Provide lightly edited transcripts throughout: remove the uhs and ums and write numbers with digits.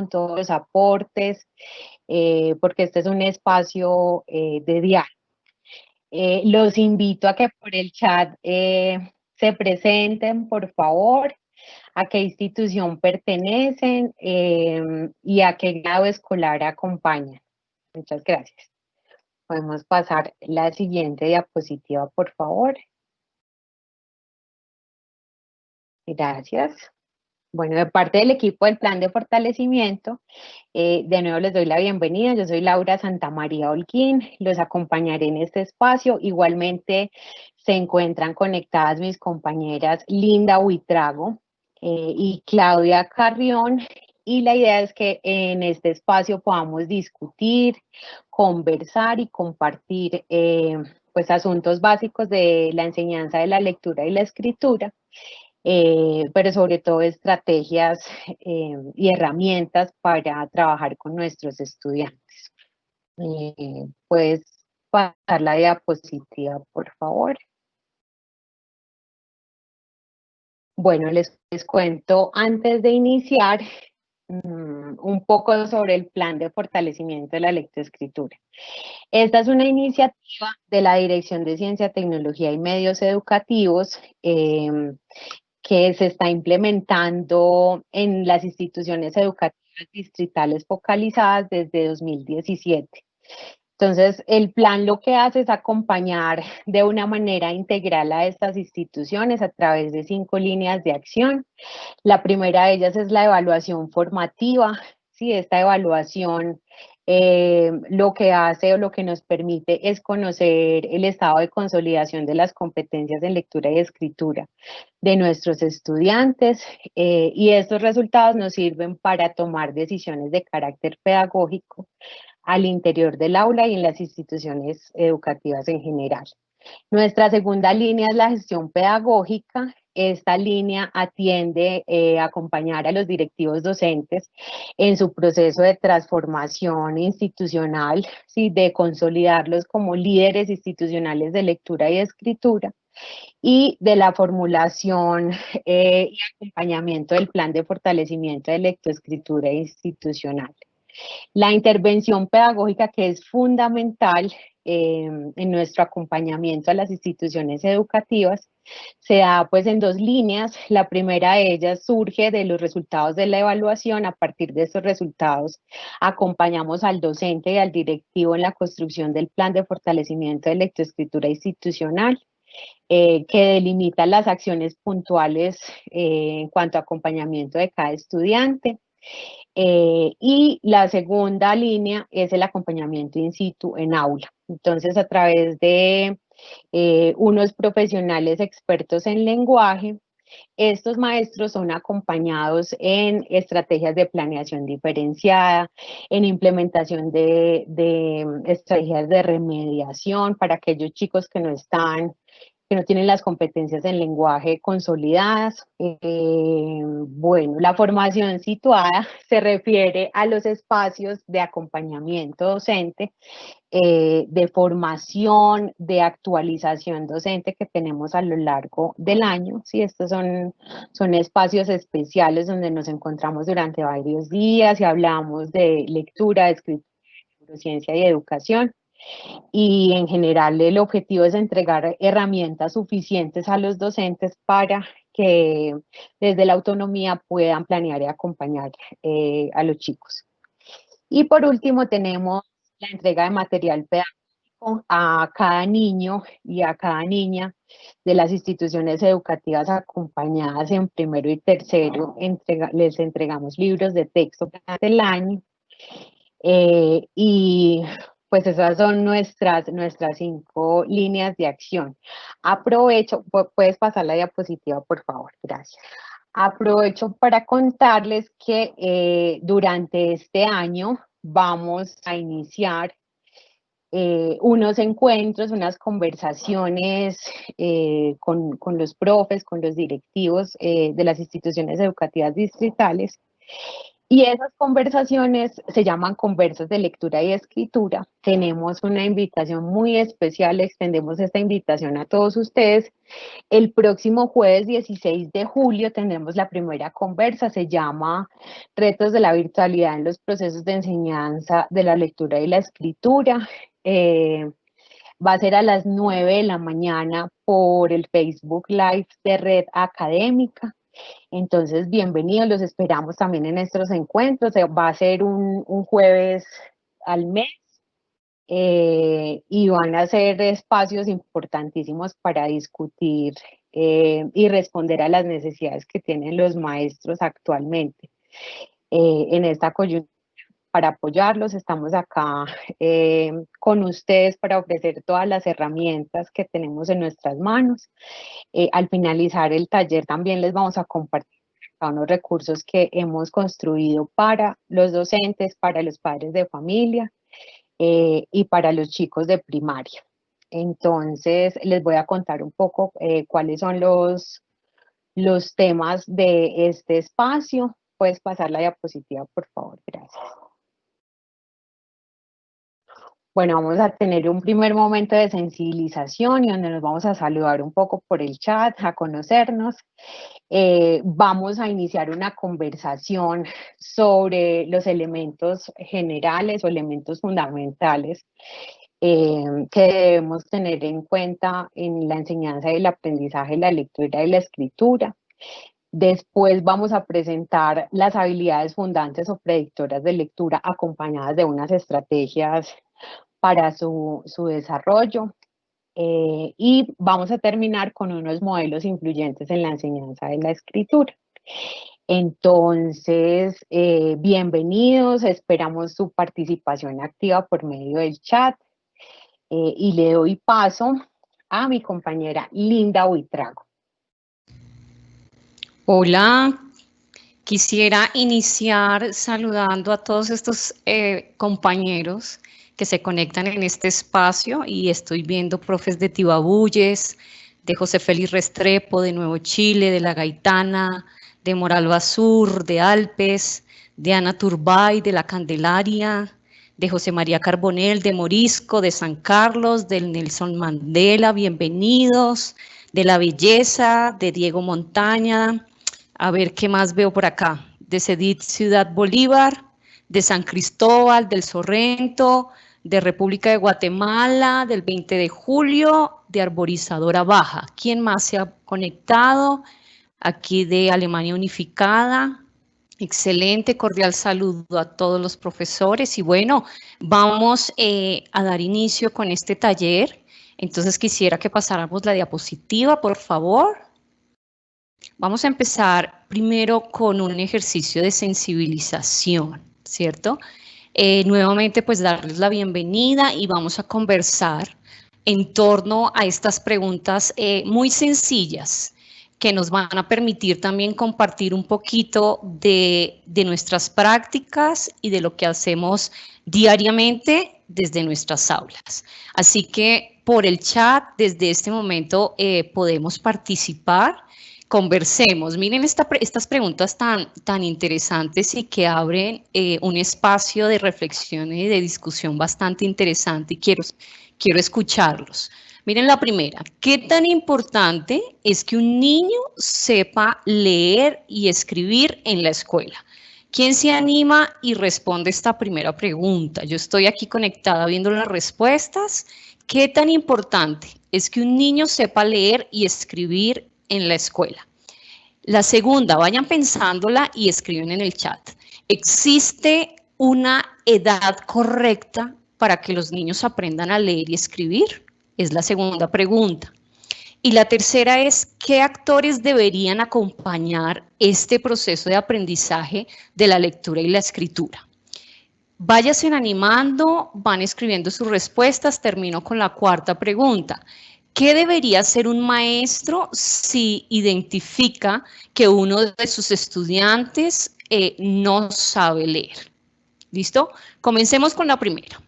todos los aportes, porque este es un espacio de diálogo. Los invito a que por el chat se presenten, por favor, a qué institución pertenecen y a qué grado escolar acompañan. Muchas gracias. Podemos pasar la siguiente diapositiva, por favor. Gracias. Bueno, de parte del equipo del Plan de Fortalecimiento, de nuevo les doy la bienvenida. Yo soy Laura Santamaría Holguín, los acompañaré en este espacio. Igualmente se encuentran conectadas mis compañeras Linda Huitrago y Claudia Carrión, y la idea es que en este espacio podamos discutir, conversar y compartir pues asuntos básicos de la enseñanza de la lectura y la escritura. Pero sobre todo estrategias y herramientas para trabajar con nuestros estudiantes. ¿Puedes pasar la diapositiva, por favor? Bueno, les cuento antes de iniciar un poco sobre el plan de fortalecimiento de la lectoescritura. Esta es una iniciativa de la Dirección de Ciencia, Tecnología y Medios Educativos que se está implementando en las instituciones educativas distritales focalizadas desde 2017. Entonces, el plan lo que hace es acompañar de una manera integral a estas instituciones a través de 5 líneas de acción. La primera de ellas es la evaluación formativa. Sí, esta evaluación lo que hace o lo que nos permite es conocer el estado de consolidación de las competencias en lectura y escritura de nuestros estudiantes y estos resultados nos sirven para tomar decisiones de carácter pedagógico al interior del aula y en las instituciones educativas en general. Nuestra segunda línea es la gestión pedagógica. Esta línea atiende a acompañar a los directivos docentes en su proceso de transformación institucional, ¿sí? De consolidarlos como líderes institucionales de lectura y escritura, y de la formulación y acompañamiento del plan de fortalecimiento de lectoescritura institucional. La intervención pedagógica, que es fundamental en nuestro acompañamiento a las instituciones educativas, se da pues en 2 líneas. La primera de ellas surge de los resultados de la evaluación. A partir de estos resultados acompañamos al docente y al directivo en la construcción del plan de fortalecimiento de lectoescritura institucional, que delimita las acciones puntuales en cuanto a acompañamiento de cada estudiante. Y la segunda línea es el acompañamiento in situ en aula. Entonces, a través de unos profesionales expertos en lenguaje, estos maestros son acompañados en estrategias de planeación diferenciada, en implementación de estrategias de remediación para aquellos chicos que no tienen las competencias en lenguaje consolidadas. Bueno, la formación situada se refiere a los espacios de acompañamiento docente, de formación, de actualización docente que tenemos a lo largo del año. Sí, estos son espacios especiales donde nos encontramos durante varios días y hablamos de lectura, escritura, neurociencia y educación. Y en general el objetivo es entregar herramientas suficientes a los docentes para que desde la autonomía puedan planear y acompañar a los chicos. Y por último tenemos la entrega de material pedagógico a cada niño y a cada niña de las instituciones educativas acompañadas en primero y tercero. Les entregamos libros de texto durante el año. Y pues esas son nuestras 5 líneas de acción. Aprovecho, puedes pasar la diapositiva, por favor, gracias. Aprovecho para contarles que durante este año vamos a iniciar unos encuentros, unas conversaciones con los profes, con los directivos de las instituciones educativas distritales, Y esas conversaciones se llaman conversas de lectura y escritura. Tenemos una invitación muy especial, extendemos esta invitación a todos ustedes. El próximo jueves 16 de julio tendremos la primera conversa, se llama Retos de la virtualidad en los procesos de enseñanza de la lectura y la escritura. Va a ser a las 9 de la mañana por el Facebook Live de Red Académica. Entonces, bienvenidos, los esperamos también en estos encuentros. Va a ser un jueves al mes y van a ser espacios importantísimos para discutir y responder a las necesidades que tienen los maestros actualmente. En esta coyuntura, para apoyarlos, estamos acá con ustedes para ofrecer todas las herramientas que tenemos en nuestras manos. Al finalizar el taller también les vamos a compartir unos recursos que hemos construido para los docentes, para los padres de familia y para los chicos de primaria. Entonces, les voy a contar un poco cuáles son los temas de este espacio. Puedes pasar la diapositiva, por favor, gracias. Bueno, vamos a tener un primer momento de sensibilización y donde nos vamos a saludar un poco por el chat, a conocernos. Vamos a iniciar una conversación sobre los elementos generales o elementos fundamentales que debemos tener en cuenta en la enseñanza y el aprendizaje de la lectura y la escritura. Después vamos a presentar las habilidades fundantes o predictoras de lectura acompañadas de unas estrategias para su desarrollo. Y vamos a terminar con unos modelos influyentes en la enseñanza de la escritura. Entonces, bienvenidos, esperamos su participación activa por medio del chat y le doy paso a mi compañera Linda Buitrago. Hola, quisiera iniciar saludando a todos estos compañeros que se conectan en este espacio y estoy viendo profes de Tibabuyes, de José Félix Restrepo, de Nuevo Chile, de La Gaitana, de Moralba Sur, de Alpes, de Ana Turbay, de La Candelaria, de José María Carbonell, de Morisco, de San Carlos, del Nelson Mandela, bienvenidos, de La Belleza, de Diego Montaña, a ver qué más veo por acá, de Cedit Ciudad Bolívar, de San Cristóbal, del Sorrento, de República de Guatemala, del 20 de julio, de Arborizadora Baja. ¿Quién más se ha conectado? Aquí de Alemania Unificada. Excelente, cordial saludo a todos los profesores. Y bueno, vamos a dar inicio con este taller. Entonces quisiera que pasáramos la diapositiva, por favor. Vamos a empezar primero con un ejercicio de sensibilización, ¿cierto? Nuevamente, pues darles la bienvenida y vamos a conversar en torno a estas preguntas muy sencillas que nos van a permitir también compartir un poquito de nuestras prácticas y de lo que hacemos diariamente desde nuestras aulas. Así que por el chat, desde este momento, podemos participar. Conversemos. Miren estas preguntas tan interesantes y que abren un espacio de reflexión y de discusión bastante interesante y quiero escucharlos. Miren la primera. ¿Qué tan importante es que un niño sepa leer y escribir en la escuela? ¿Quién se anima y responde esta primera pregunta? Yo estoy aquí conectada viendo las respuestas. ¿Qué tan importante es que un niño sepa leer y escribir en la escuela? La segunda, vayan pensándola y escriben en el chat. ¿Existe una edad correcta para que los niños aprendan a leer y escribir? Es la segunda pregunta. Y la tercera es, ¿qué actores deberían acompañar este proceso de aprendizaje de la lectura y la escritura? Váyanse animando, van escribiendo sus respuestas. Termino con la cuarta pregunta. ¿Qué debería hacer un maestro si identifica que uno de sus estudiantes no sabe leer? ¿Listo? Comencemos con la primera.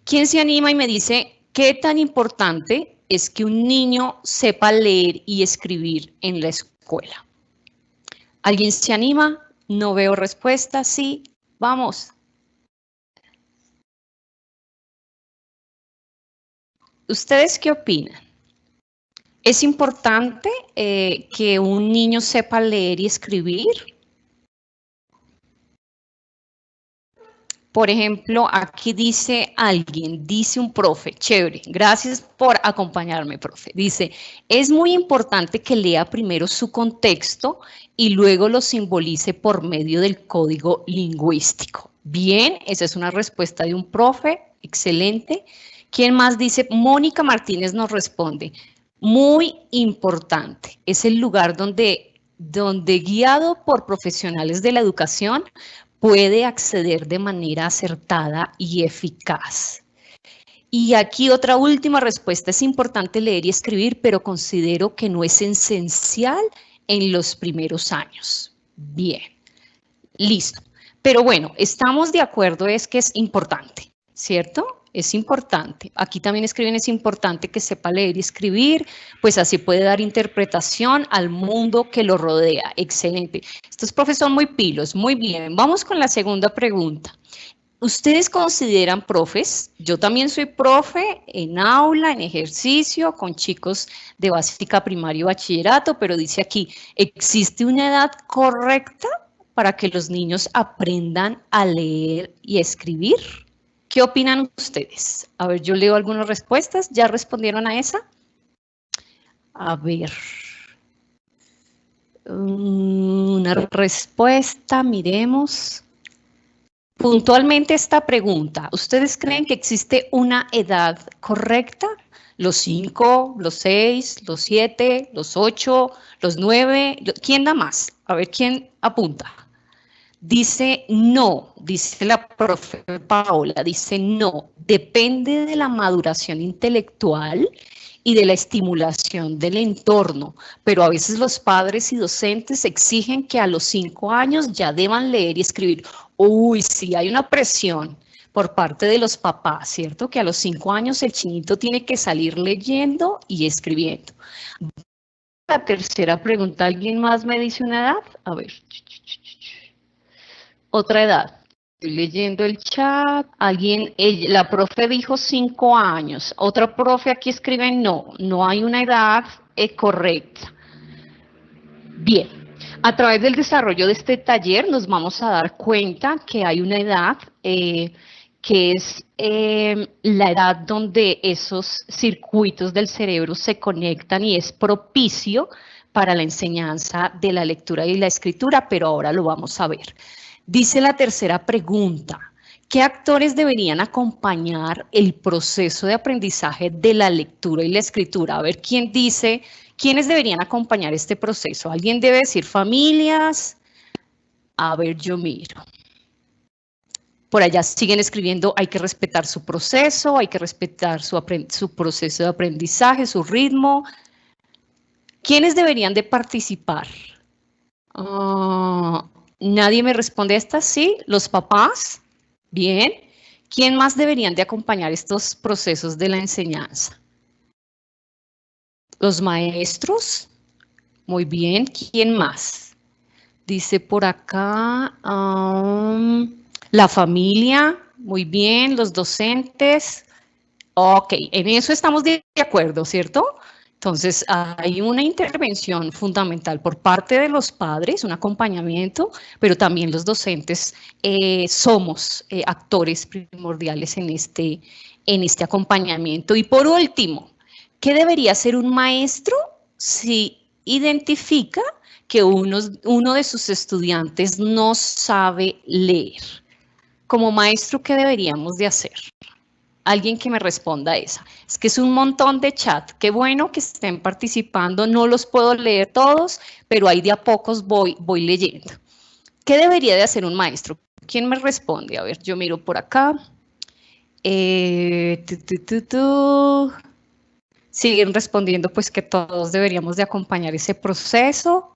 ¿Quién se anima y me dice qué tan importante es que un niño sepa leer y escribir en la escuela? ¿Alguien se anima? No veo respuesta. Sí, vamos. ¿Ustedes qué opinan? ¿Es importante que un niño sepa leer y escribir? Por ejemplo, aquí dice alguien, dice un profe, chévere, gracias por acompañarme, profe. Dice, es muy importante que lea primero su contexto y luego lo simbolice por medio del código lingüístico. Bien, esa es una respuesta de un profe, excelente. ¿Quién más dice? Mónica Martínez nos responde, muy importante, es el lugar donde guiado por profesionales de la educación, puede acceder de manera acertada y eficaz. Y aquí otra última respuesta, es importante leer y escribir, pero considero que no es esencial en los primeros años. Bien, listo. Pero bueno, estamos de acuerdo, es que es importante, ¿cierto? Es importante. Aquí también escriben, es importante que sepa leer y escribir, pues así puede dar interpretación al mundo que lo rodea. Excelente. Estos profes son muy pilos, muy bien. Vamos con la segunda pregunta. ¿Ustedes consideran profes? Yo también soy profe en aula, en ejercicio, con chicos de básica, primaria y bachillerato, pero dice aquí, ¿existe una edad correcta para que los niños aprendan a leer y escribir? ¿Qué opinan ustedes? A ver, yo leo algunas respuestas. ¿Ya respondieron a esa? A ver. Una respuesta, miremos. Puntualmente esta pregunta, ¿ustedes creen que existe una edad correcta? ¿Los 5, los 6, los 7, los 8, los 9? ¿Quién da más? A ver, ¿quién apunta? Dice no, dice la profe Paola, dice no, depende de la maduración intelectual y de la estimulación del entorno, pero a veces los padres y docentes exigen que a los 5 años ya deban leer y escribir. Uy, sí, hay una presión por parte de los papás, ¿cierto? Que a los 5 años el chinito tiene que salir leyendo y escribiendo. La tercera pregunta, ¿alguien más me dice una edad? A ver. Otra edad. Estoy leyendo el chat. Alguien, la profe dijo 5 años. Otra profe aquí escribe no, no hay una edad correcta. Bien, a través del desarrollo de este taller nos vamos a dar cuenta que hay una edad que es la edad donde esos circuitos del cerebro se conectan y es propicio para la enseñanza de la lectura y la escritura, pero ahora lo vamos a ver. Dice la tercera pregunta, ¿qué actores deberían acompañar el proceso de aprendizaje de la lectura y la escritura? A ver, ¿quién dice, quiénes deberían acompañar este proceso? ¿Alguien debe decir familias? A ver, yo miro. Por allá siguen escribiendo, hay que respetar su proceso, hay que respetar su proceso de aprendizaje, su ritmo. ¿Quiénes deberían de participar? Nadie me responde a esta, sí, los papás, bien. ¿Quién más deberían de acompañar estos procesos de la enseñanza? Los maestros, muy bien. ¿Quién más? Dice por acá, la familia, muy bien, los docentes. Ok, en eso estamos de acuerdo, ¿cierto? Entonces, hay una intervención fundamental por parte de los padres, un acompañamiento, pero también los docentes somos actores primordiales en este acompañamiento. Y por último, ¿qué debería hacer un maestro si identifica que uno de sus estudiantes no sabe leer? Como maestro, ¿qué deberíamos de hacer? Alguien que me responda a esa. Es que es un montón de chat. Qué bueno que estén participando. No los puedo leer todos, pero ahí de a pocos voy leyendo. ¿Qué debería de hacer un maestro? ¿Quién me responde? A ver, yo miro por acá. Siguen respondiendo pues que todos deberíamos de acompañar ese proceso.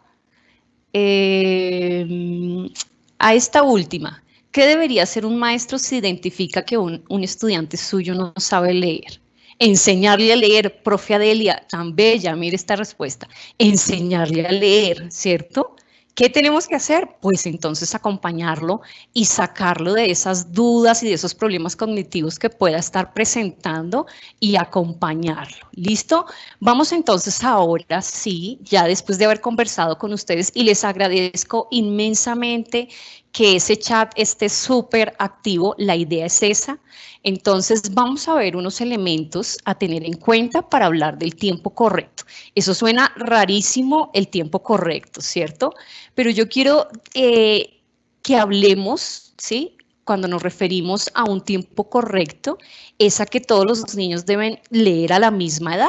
A esta última. ¿Qué debería hacer un maestro si identifica que un estudiante suyo no sabe leer? Enseñarle a leer, profe Adelia, tan bella, mire esta respuesta. Enseñarle a leer, ¿cierto? ¿Qué tenemos que hacer? Pues entonces acompañarlo y sacarlo de esas dudas y de esos problemas cognitivos que pueda estar presentando y acompañarlo. ¿Listo? Vamos entonces ahora sí, ya después de haber conversado con ustedes, y les agradezco inmensamente que ese chat esté súper activo, la idea es esa. Entonces vamos a ver unos elementos a tener en cuenta para hablar del tiempo correcto. Eso suena rarísimo, el tiempo correcto, ¿cierto? Pero yo quiero que hablemos, ¿sí? Cuando nos referimos a un tiempo correcto, ¿es a que todos los niños deben leer a la misma edad?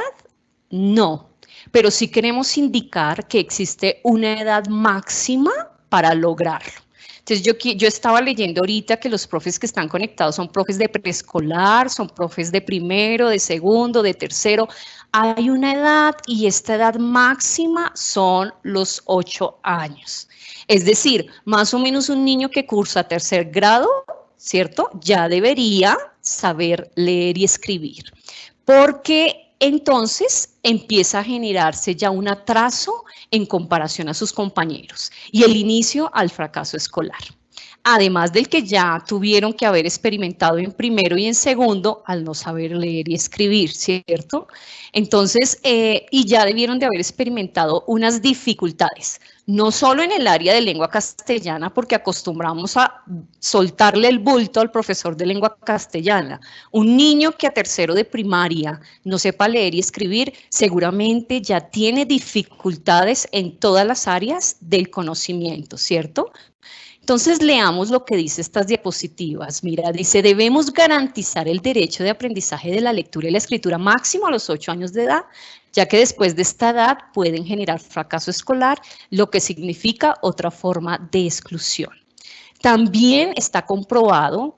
No, pero sí queremos indicar que existe una edad máxima para lograrlo. Entonces yo estaba leyendo ahorita que los profes que están conectados son profes de preescolar, son profes de primero, de segundo, de tercero. Hay una edad y esta edad máxima son los 8 años. Es decir, más o menos un niño que cursa tercer grado, ¿cierto? Ya debería saber leer y escribir. Porque entonces empieza a generarse ya un atraso en comparación a sus compañeros y el inicio al fracaso escolar. Además del que ya tuvieron que haber experimentado en primero y en segundo al no saber leer y escribir, ¿cierto? Entonces, y ya debieron de haber experimentado unas dificultades, no solo en el área de lengua castellana, porque acostumbramos a soltarle el bulto al profesor de lengua castellana. Un niño que a tercero de primaria no sepa leer y escribir, seguramente ya tiene dificultades en todas las áreas del conocimiento, ¿cierto? Entonces leamos lo que dice estas diapositivas. Mira, dice, debemos garantizar el derecho de aprendizaje de la lectura y la escritura máximo a los 8 años de edad, ya que después de esta edad pueden generar fracaso escolar, lo que significa otra forma de exclusión. También está comprobado,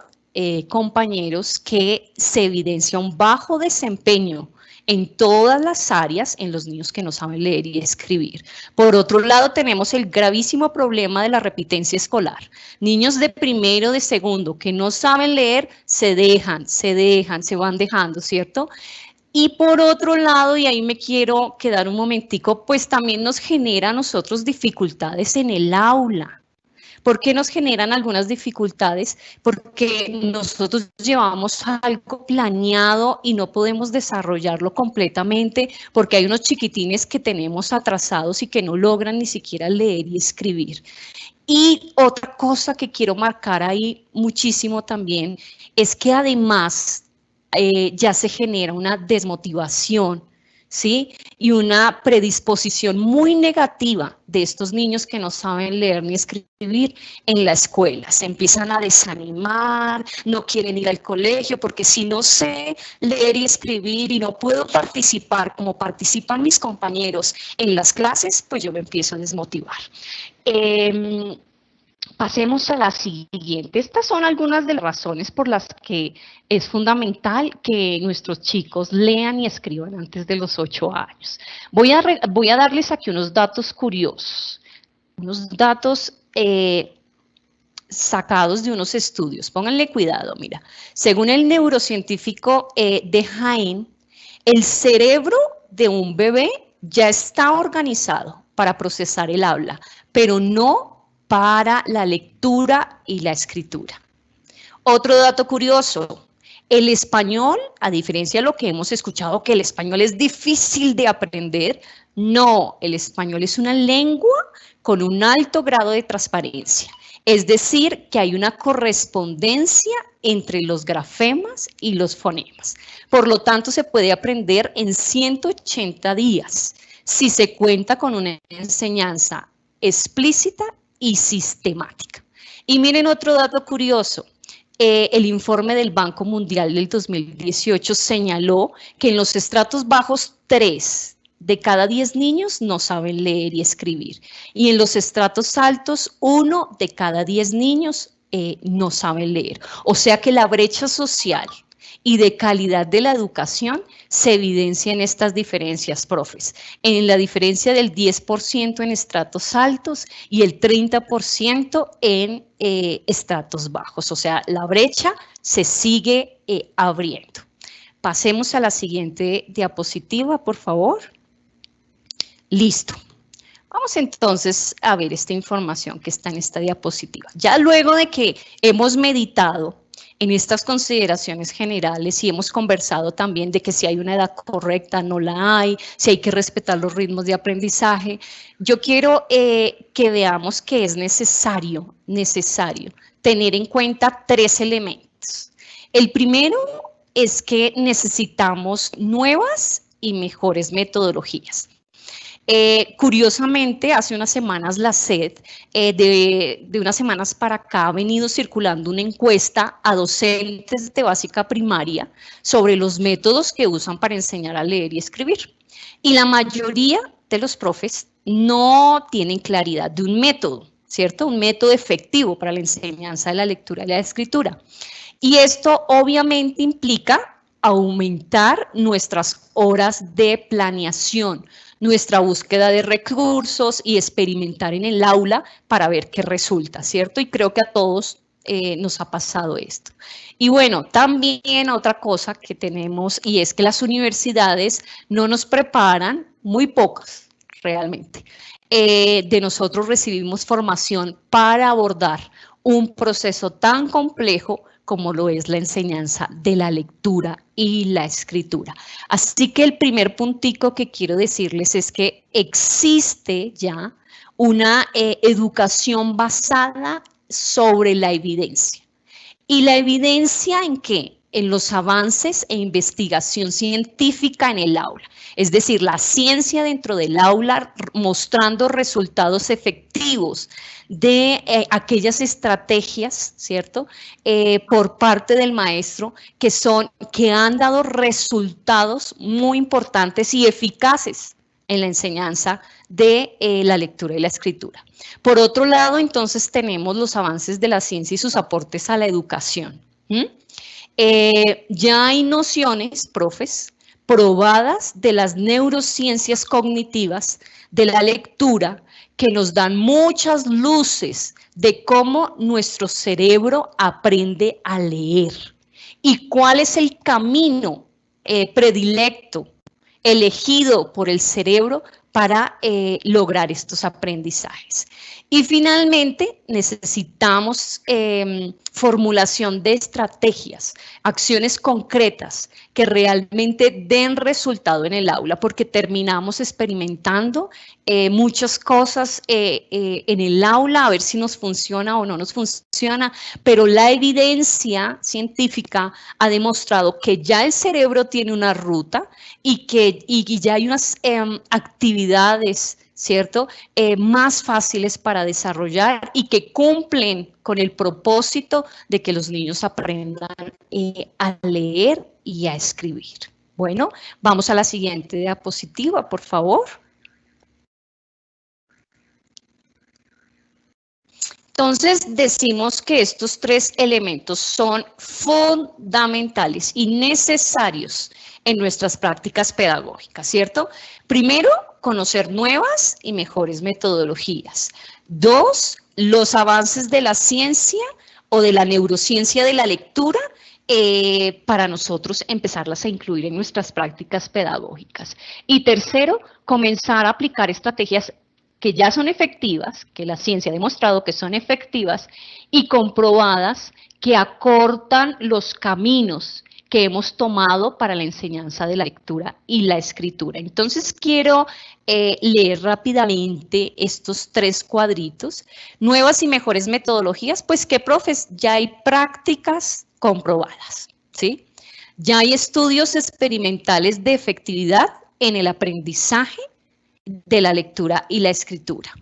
compañeros, que se evidencia un bajo desempeño en todas las áreas en los niños que no saben leer y escribir. Por otro lado, tenemos el gravísimo problema de la repitencia escolar. Niños de primero, de segundo, que no saben leer, se van dejando, ¿cierto? Y por otro lado, y ahí me quiero quedar un momentico, pues también nos genera a nosotros dificultades en el aula. ¿Por qué nos generan algunas dificultades? Porque nosotros llevamos algo planeado y no podemos desarrollarlo completamente porque hay unos chiquitines que tenemos atrasados y que no logran ni siquiera leer y escribir. Y otra cosa que quiero marcar ahí muchísimo también es que además ya se genera una desmotivación, ¿sí? Y una predisposición muy negativa de estos niños que no saben leer ni escribir en la escuela. Se empiezan a desanimar, no quieren ir al colegio porque si no sé leer y escribir y no puedo participar como participan mis compañeros en las clases, pues yo me empiezo a desmotivar. Pasemos a la siguiente. Estas son algunas de las razones por las que es fundamental que nuestros chicos lean y escriban antes de los 8 años. Voy a darles aquí unos datos curiosos, unos datos sacados de unos estudios. Pónganle cuidado, mira. Según el neurocientífico de Haim, el cerebro de un bebé ya está organizado para procesar el habla, pero no para la lectura y la escritura. Otro dato curioso, el español, a diferencia de lo que hemos escuchado, que el español es difícil de aprender, no, el español es una lengua con un alto grado de transparencia. Es decir, que hay una correspondencia entre los grafemas y los fonemas. Por lo tanto, se puede aprender en 180 días si se cuenta con una enseñanza explícita y sistemática. Y miren otro dato curioso. El informe del Banco Mundial del 2018 señaló que en los estratos bajos 3 de cada 10 niños no saben leer y escribir. Y en los estratos altos 1 de cada 10 niños no saben leer. O sea que la brecha social y de calidad de la educación se evidencia en estas diferencias, profes, en la diferencia del 10% en estratos altos y el 30% en estratos bajos, o sea, la brecha se sigue abriendo. Pasemos a la siguiente diapositiva, por favor. Listo. Vamos entonces a ver esta información que está en esta diapositiva. Ya luego de que hemos meditado en estas consideraciones generales y hemos conversado también de que si hay una edad correcta, no la hay, si hay que respetar los ritmos de aprendizaje, yo quiero que veamos que es necesario tener en cuenta 3 elementos. El primero es que necesitamos nuevas y mejores metodologías. Curiosamente, hace unas semanas la SED, de unas semanas para acá, ha venido circulando una encuesta a docentes de básica primaria sobre los métodos que usan para enseñar a leer y escribir. Y la mayoría de los profes no tienen claridad de un método, ¿cierto? Un método efectivo para la enseñanza de la lectura y la escritura. Y esto obviamente implica aumentar nuestras horas de planeación, nuestra búsqueda de recursos y experimentar en el aula para ver qué resulta, ¿cierto? Y creo que a todos nos ha pasado esto. Y bueno, también otra cosa que tenemos y es que las universidades no nos preparan, muy pocas realmente, de nosotros recibimos formación para abordar un proceso tan complejo como lo es la enseñanza de la lectura y la escritura. Así que el primer puntico que quiero decirles es que existe ya una educación basada sobre la evidencia. ¿Y la evidencia en qué? En los avances e investigación científica en el aula. Es decir, la ciencia dentro del aula mostrando resultados efectivos de aquellas estrategias, ¿cierto? Por parte del maestro que han dado resultados muy importantes y eficaces en la enseñanza de la lectura y la escritura. Por otro lado, entonces tenemos los avances de la ciencia y sus aportes a la educación. Ya hay nociones, profes, probadas de las neurociencias cognitivas, de la lectura, que nos dan muchas luces de cómo nuestro cerebro aprende a leer y cuál es el camino predilecto elegido por el cerebro para lograr estos aprendizajes. Y finalmente necesitamos formulación de estrategias, acciones concretas que realmente den resultado en el aula, porque terminamos experimentando muchas cosas en el aula, a ver si nos funciona o no nos funciona, pero la evidencia científica ha demostrado que ya el cerebro tiene una ruta y que ya hay unas actividades, ¿cierto? Más fáciles para desarrollar y que cumplen con el propósito de que los niños aprendan a leer y a escribir. Bueno, vamos a la siguiente diapositiva, por favor. Entonces, decimos que estos 3 elementos son fundamentales y necesarios en nuestras prácticas pedagógicas, ¿cierto? Primero, conocer nuevas y mejores metodologías. 2, los avances de la ciencia o de la neurociencia de la lectura para nosotros empezarlas a incluir en nuestras prácticas pedagógicas. Y tercero, comenzar a aplicar estrategias que ya son efectivas, que la ciencia ha demostrado que son efectivas y comprobadas que acortan los caminos que hemos tomado para la enseñanza de la lectura y la escritura. Entonces quiero leer rápidamente estos 3 cuadritos. Nuevas y mejores metodologías, pues que profes, ya hay prácticas comprobadas, ¿sí? Ya hay estudios experimentales de efectividad en el aprendizaje de la lectura y la escritura.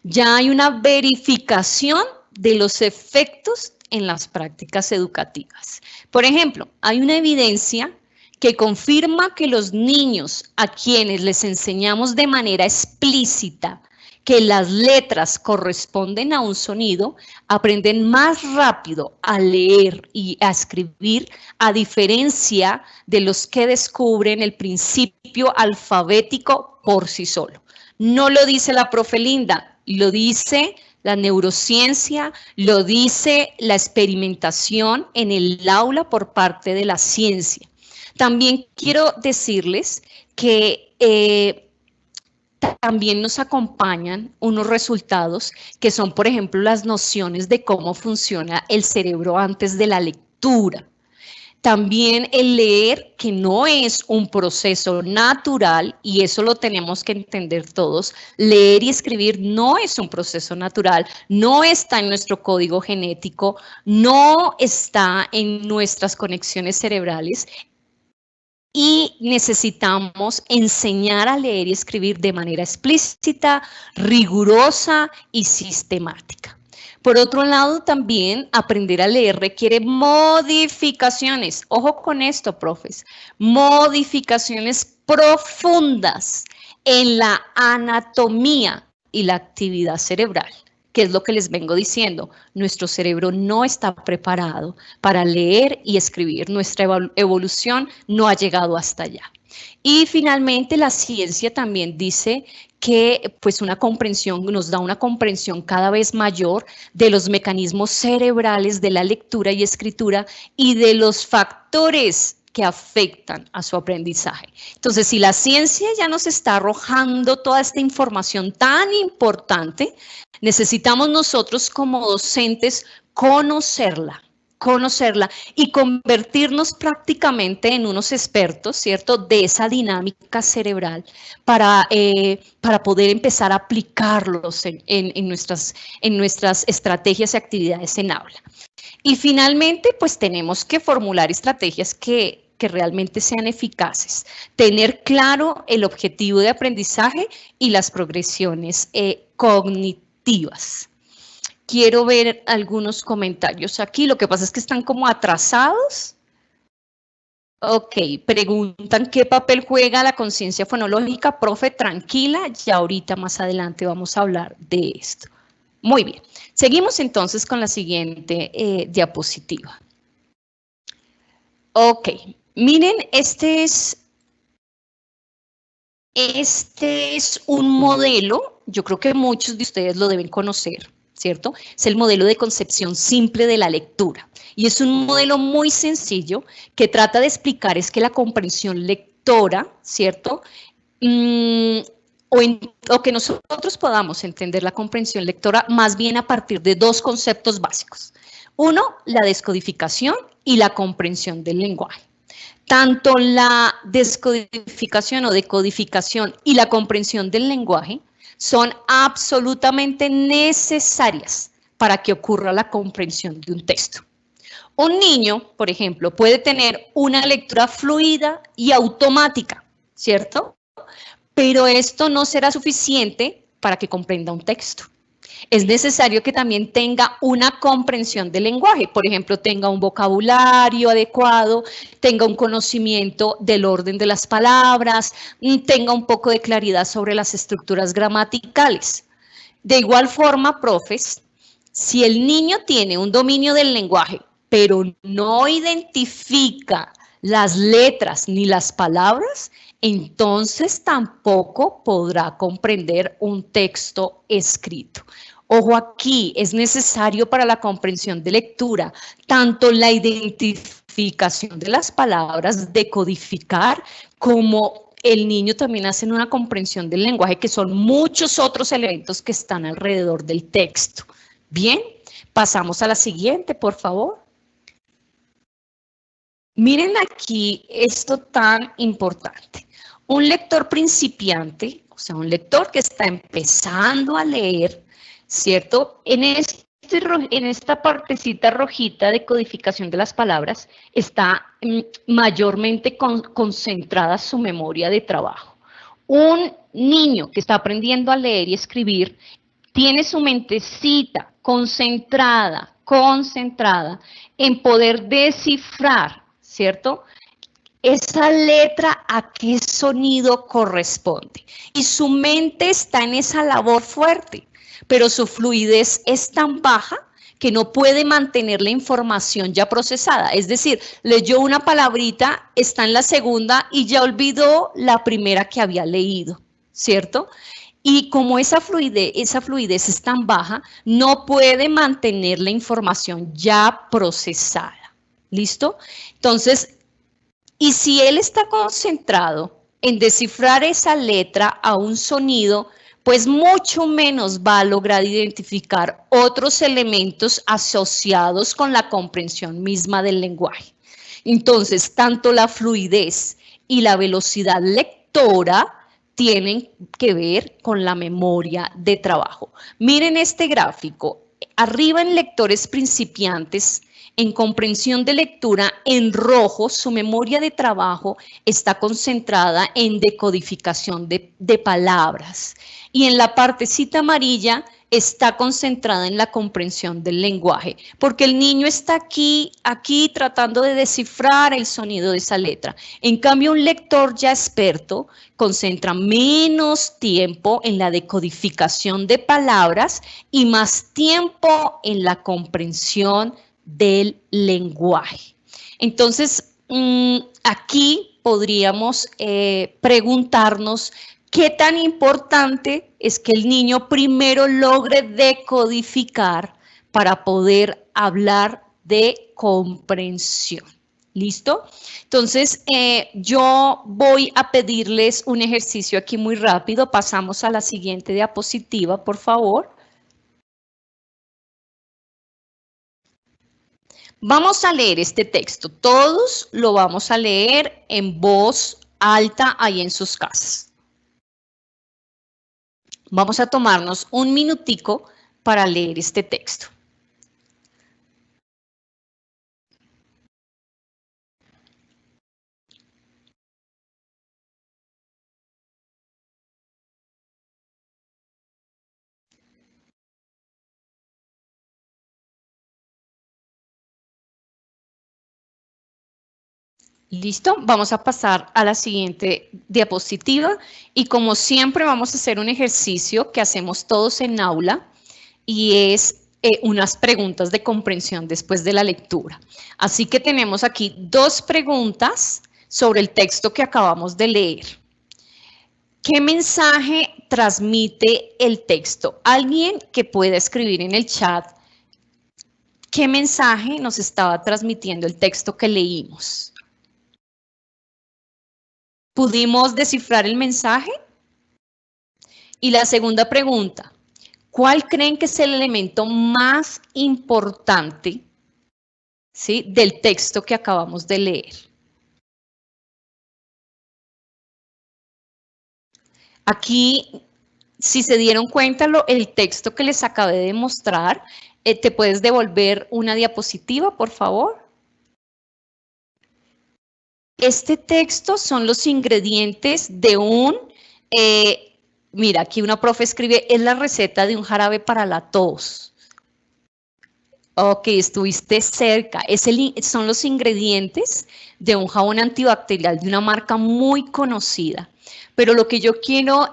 Ya hay una verificación de los efectos en las prácticas educativas. Por ejemplo, hay una evidencia que confirma que los niños a quienes les enseñamos de manera explícita que las letras corresponden a un sonido, aprenden más rápido a leer y a escribir, a diferencia de los que descubren el principio alfabético por sí solo. No lo dice la profe Linda, lo dice la neurociencia, lo dice la experimentación en el aula por parte de la ciencia. También quiero decirles que también nos acompañan unos resultados que son, por ejemplo, las nociones de cómo funciona el cerebro antes de la lectura. También el leer, que no es un proceso natural, y eso lo tenemos que entender todos. Leer y escribir no es un proceso natural, no está en nuestro código genético, no está en nuestras conexiones cerebrales. Y necesitamos enseñar a leer y escribir de manera explícita, rigurosa y sistemática. Por otro lado, también aprender a leer requiere modificaciones. Ojo con esto, profes. Modificaciones profundas en la anatomía y la actividad cerebral. ¿Qué es lo que les vengo diciendo? Nuestro cerebro no está preparado para leer y escribir. Nuestra evolución no ha llegado hasta allá. Y finalmente la ciencia también dice que pues nos da una comprensión cada vez mayor de los mecanismos cerebrales de la lectura y escritura y de los factores que afectan a su aprendizaje. Entonces, si la ciencia ya nos está arrojando toda esta información tan importante, necesitamos nosotros como docentes conocerla y convertirnos prácticamente en unos expertos, ¿cierto?, de esa dinámica cerebral para poder empezar a aplicarlos en nuestras estrategias y actividades en aula. Y finalmente, pues tenemos que formular estrategias que realmente sean eficaces, tener claro el objetivo de aprendizaje y las progresiones cognitivas. Quiero ver algunos comentarios aquí. Lo que pasa es que están como atrasados. Ok, preguntan qué papel juega la conciencia fonológica. Profe, tranquila, ya ahorita más adelante vamos a hablar de esto. Muy bien, seguimos entonces con la siguiente diapositiva. Ok, miren, este es un modelo, yo creo que muchos de ustedes lo deben conocer, ¿cierto? Es el modelo de concepción simple de la lectura. Y es un modelo muy sencillo que trata de explicar es que la comprensión lectora, ¿cierto? O que nosotros podamos entender la comprensión lectora más bien a partir de dos conceptos básicos. Uno, la descodificación y la comprensión del lenguaje. Tanto la descodificación o decodificación y la comprensión del lenguaje son absolutamente necesarias para que ocurra la comprensión de un texto. Un niño, por ejemplo, puede tener una lectura fluida y automática, ¿cierto? Pero esto no será suficiente para que comprenda un texto. Es necesario que también tenga una comprensión del lenguaje, por ejemplo, tenga un vocabulario adecuado, tenga un conocimiento del orden de las palabras, tenga un poco de claridad sobre las estructuras gramaticales. De igual forma, profes, si el niño tiene un dominio del lenguaje, pero no identifica las letras ni las palabras, entonces tampoco podrá comprender un texto escrito. Ojo aquí, es necesario para la comprensión de lectura tanto la identificación de las palabras, decodificar, como el niño también hace una comprensión del lenguaje, que son muchos otros elementos que están alrededor del texto. Bien, pasamos a la siguiente, por favor. Miren aquí esto tan importante. Un lector principiante, o sea, un lector que está empezando a leer, ¿cierto? En esta partecita rojita de codificación de las palabras está mayormente concentrada su memoria de trabajo. Un niño que está aprendiendo a leer y escribir tiene su mentecita concentrada en poder descifrar, ¿cierto? Esa letra a qué sonido corresponde. Y su mente está en esa labor fuerte, pero su fluidez es tan baja que no puede mantener la información ya procesada. Es decir, leyó una palabrita, está en la segunda y ya olvidó la primera que había leído, ¿cierto? Y como esa fluidez es tan baja, no puede mantener la información ya procesada. ¿Listo? Entonces, y si él está concentrado en descifrar esa letra a un sonido, pues mucho menos va a lograr identificar otros elementos asociados con la comprensión misma del lenguaje. Entonces, tanto la fluidez y la velocidad lectora tienen que ver con la memoria de trabajo. Miren este gráfico. Arriba en lectores principiantes, en comprensión de lectura, en rojo, su memoria de trabajo está concentrada en decodificación de palabras. Y en la partecita amarilla está concentrada en la comprensión del lenguaje, porque el niño está aquí tratando de descifrar el sonido de esa letra. En cambio, un lector ya experto concentra menos tiempo en la decodificación de palabras y más tiempo en la comprensión del lenguaje. Entonces, aquí podríamos preguntarnos qué tan importante es que el niño primero logre decodificar para poder hablar de comprensión. ¿Listo? Entonces, yo voy a pedirles un ejercicio aquí muy rápido. Pasamos a la siguiente diapositiva, por favor. Vamos a leer este texto. Todos lo vamos a leer en voz alta ahí en sus casas. Vamos a tomarnos un minutico para leer este texto. ¿Listo? Vamos a pasar a la siguiente diapositiva y como siempre vamos a hacer un ejercicio que hacemos todos en aula y es unas preguntas de comprensión después de la lectura. Así que tenemos aquí dos preguntas sobre el texto que acabamos de leer. ¿Qué mensaje transmite el texto? Alguien que pueda escribir en el chat qué mensaje nos estaba transmitiendo el texto que leímos. ¿Pudimos descifrar el mensaje? Y la segunda pregunta, ¿cuál creen que es el elemento más importante, ¿sí?, del texto que acabamos de leer? Aquí, si se dieron cuenta, el texto que les acabé de mostrar, ¿te puedes devolver una diapositiva, por favor? Este texto son los ingredientes de mira, aquí una profe escribe, es la receta de un jarabe para la tos. Ok, estuviste cerca. Son los ingredientes de un jabón antibacterial de una marca muy conocida. Pero lo que yo quiero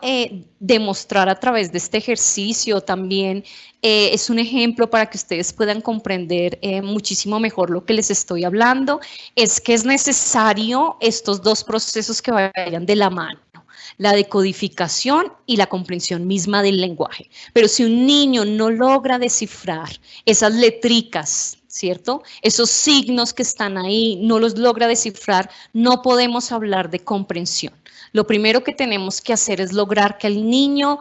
demostrar a través de este ejercicio también es un ejemplo para que ustedes puedan comprender muchísimo mejor lo que les estoy hablando, es que es necesario estos dos procesos que vayan de la mano, la decodificación y la comprensión misma del lenguaje. Pero si un niño no logra descifrar esas letricas, ¿cierto? Esos signos que están ahí, no los logra descifrar, no podemos hablar de comprensión. Lo primero que tenemos que hacer es lograr que el niño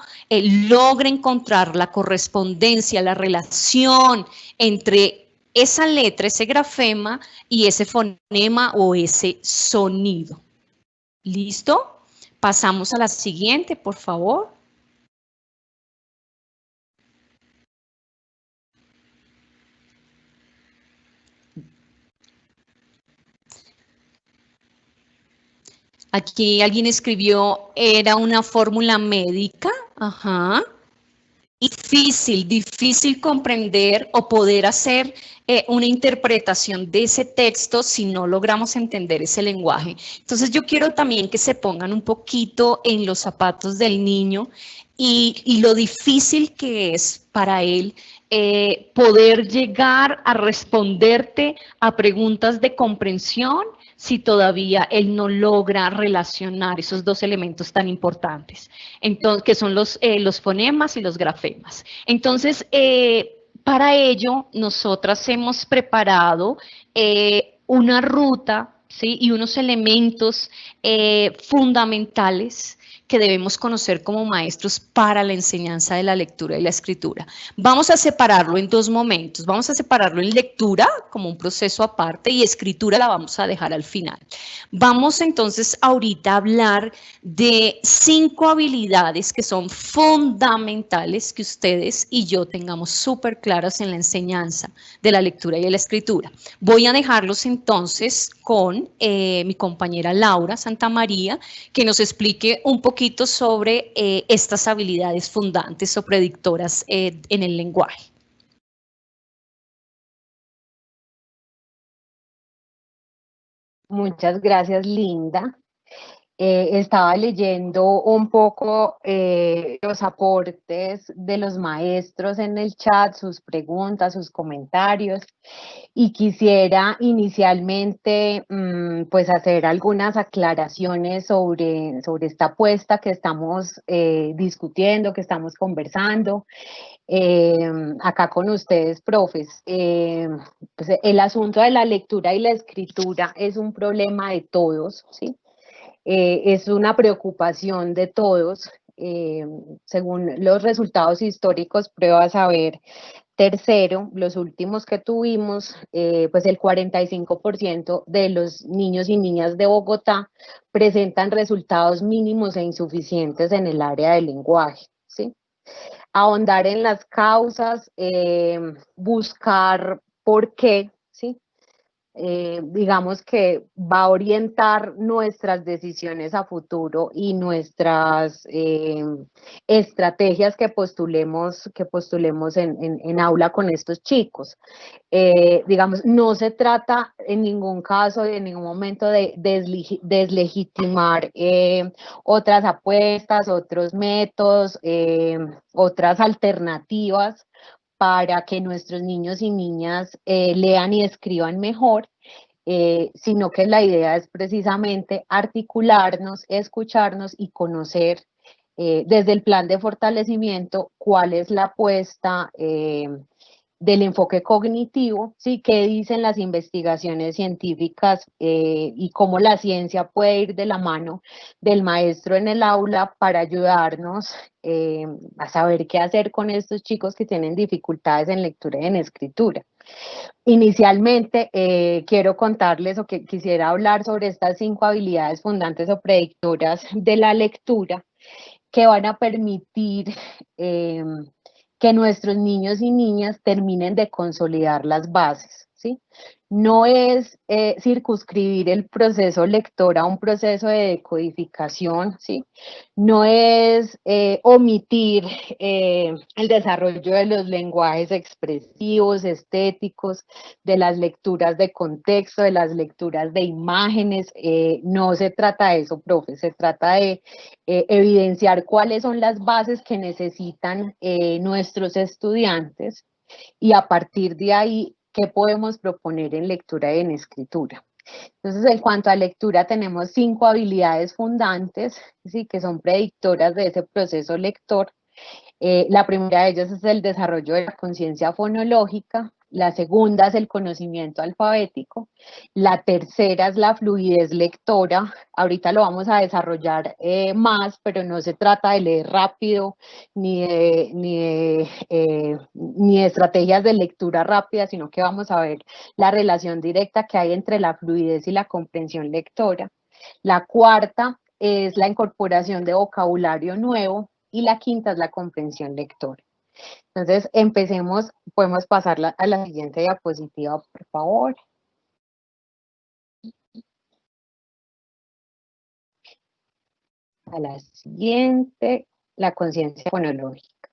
logre encontrar la correspondencia, la relación entre esa letra, ese grafema y ese fonema o ese sonido. ¿Listo? Pasamos a la siguiente, por favor. Aquí alguien escribió, era una fórmula médica. Ajá. Difícil comprender o poder hacer una interpretación de ese texto si no logramos entender ese lenguaje. Entonces yo quiero también que se pongan un poquito en los zapatos del niño y lo difícil que es para él poder llegar a responderte a preguntas de comprensión si todavía él no logra relacionar esos dos elementos tan importantes, entonces, que son los fonemas y los grafemas. Entonces, para ello, nosotras hemos preparado una ruta ¿sí? Y unos elementos fundamentales que debemos conocer como maestros para la enseñanza de la lectura y la escritura. Vamos a separarlo en dos momentos. Vamos a separarlo en lectura como un proceso aparte y escritura la vamos a dejar al final. Vamos entonces ahorita a hablar de 5 habilidades que son fundamentales que ustedes y yo tengamos súper claras en la enseñanza de la lectura y de la escritura. Voy a dejarlos entonces con mi compañera Laura Santamaría, que nos explique un poquito sobre estas habilidades fundantes o predictoras en el lenguaje. Muchas gracias, Linda. Estaba leyendo un poco los aportes de los maestros en el chat, sus preguntas, sus comentarios, y quisiera inicialmente pues hacer algunas aclaraciones sobre esta apuesta que estamos discutiendo, que estamos conversando. Acá con ustedes, profes. Pues el asunto de la lectura y la escritura es un problema de todos, ¿sí? Es una preocupación de todos. Según los resultados históricos, prueba saber tercero, los últimos que tuvimos, pues el 45% de los niños y niñas de Bogotá presentan resultados mínimos e insuficientes en el área del lenguaje, ¿sí? Ahondar en las causas, buscar por qué, ¿sí? Digamos que va a orientar nuestras decisiones a futuro y nuestras estrategias que postulemos en aula con estos chicos. Digamos, no se trata en ningún caso y en ningún momento de deslegitimar otras apuestas, otros métodos, otras alternativas para que nuestros niños y niñas lean y escriban mejor, sino que la idea es precisamente articularnos, escucharnos y conocer desde el plan de fortalecimiento cuál es la apuesta del enfoque cognitivo, ¿sí? ¿Qué dicen las investigaciones científicas y cómo la ciencia puede ir de la mano del maestro en el aula para ayudarnos a saber qué hacer con estos chicos que tienen dificultades en lectura y en escritura? Inicialmente, quiero contarles o que quisiera hablar sobre estas 5 habilidades fundantes o predictoras de la lectura que van a permitir que nuestros niños y niñas terminen de consolidar las bases, ¿sí? No es circunscribir el proceso lector a un proceso de decodificación, ¿sí? No es omitir el desarrollo de los lenguajes expresivos, estéticos, de las lecturas de contexto, de las lecturas de imágenes. No se trata de eso, profe, se trata de evidenciar cuáles son las bases que necesitan nuestros estudiantes y a partir de ahí, ¿qué podemos proponer en lectura y en escritura? Entonces, en cuanto a lectura, tenemos 5 habilidades fundantes, ¿sí? Que son predictoras de ese proceso lector. La primera de ellas es el desarrollo de la conciencia fonológica, la segunda es el conocimiento alfabético, la tercera es la fluidez lectora. Ahorita lo vamos a desarrollar más, pero no se trata de leer rápido ni de estrategias de lectura rápida, sino que vamos a ver la relación directa que hay entre la fluidez y la comprensión lectora. La cuarta es la incorporación de vocabulario nuevo y la quinta es la comprensión lectora. Entonces, empecemos, podemos pasar a la siguiente diapositiva, por favor. A la siguiente, la conciencia fonológica.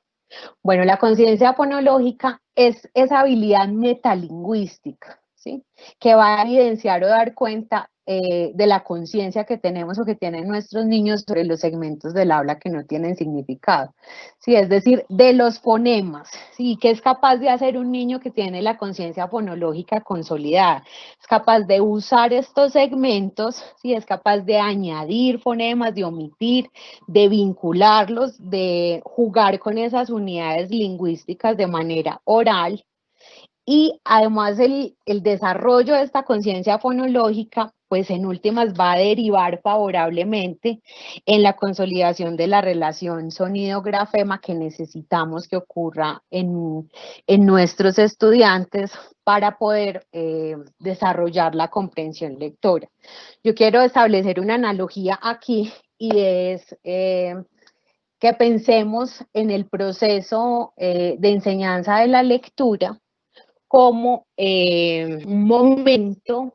Bueno, la conciencia fonológica es esa habilidad metalingüística, ¿sí? Que va a evidenciar o dar cuenta de la conciencia que tenemos o que tienen nuestros niños sobre los segmentos del habla que no tienen significado, ¿sí? Es decir, de los fonemas, ¿sí? ¿Qué es capaz de hacer un niño que tiene la conciencia fonológica consolidada? Es capaz de usar estos segmentos, ¿sí? Es capaz de añadir fonemas, de omitir, de vincularlos, de jugar con esas unidades lingüísticas de manera oral. Y además el desarrollo de esta conciencia fonológica pues en últimas va a derivar favorablemente en la consolidación de la relación sonido-grafema que necesitamos que ocurra en nuestros estudiantes para poder desarrollar la comprensión lectora. Yo quiero establecer una analogía aquí y es que pensemos en el proceso de enseñanza de la lectura como un momento,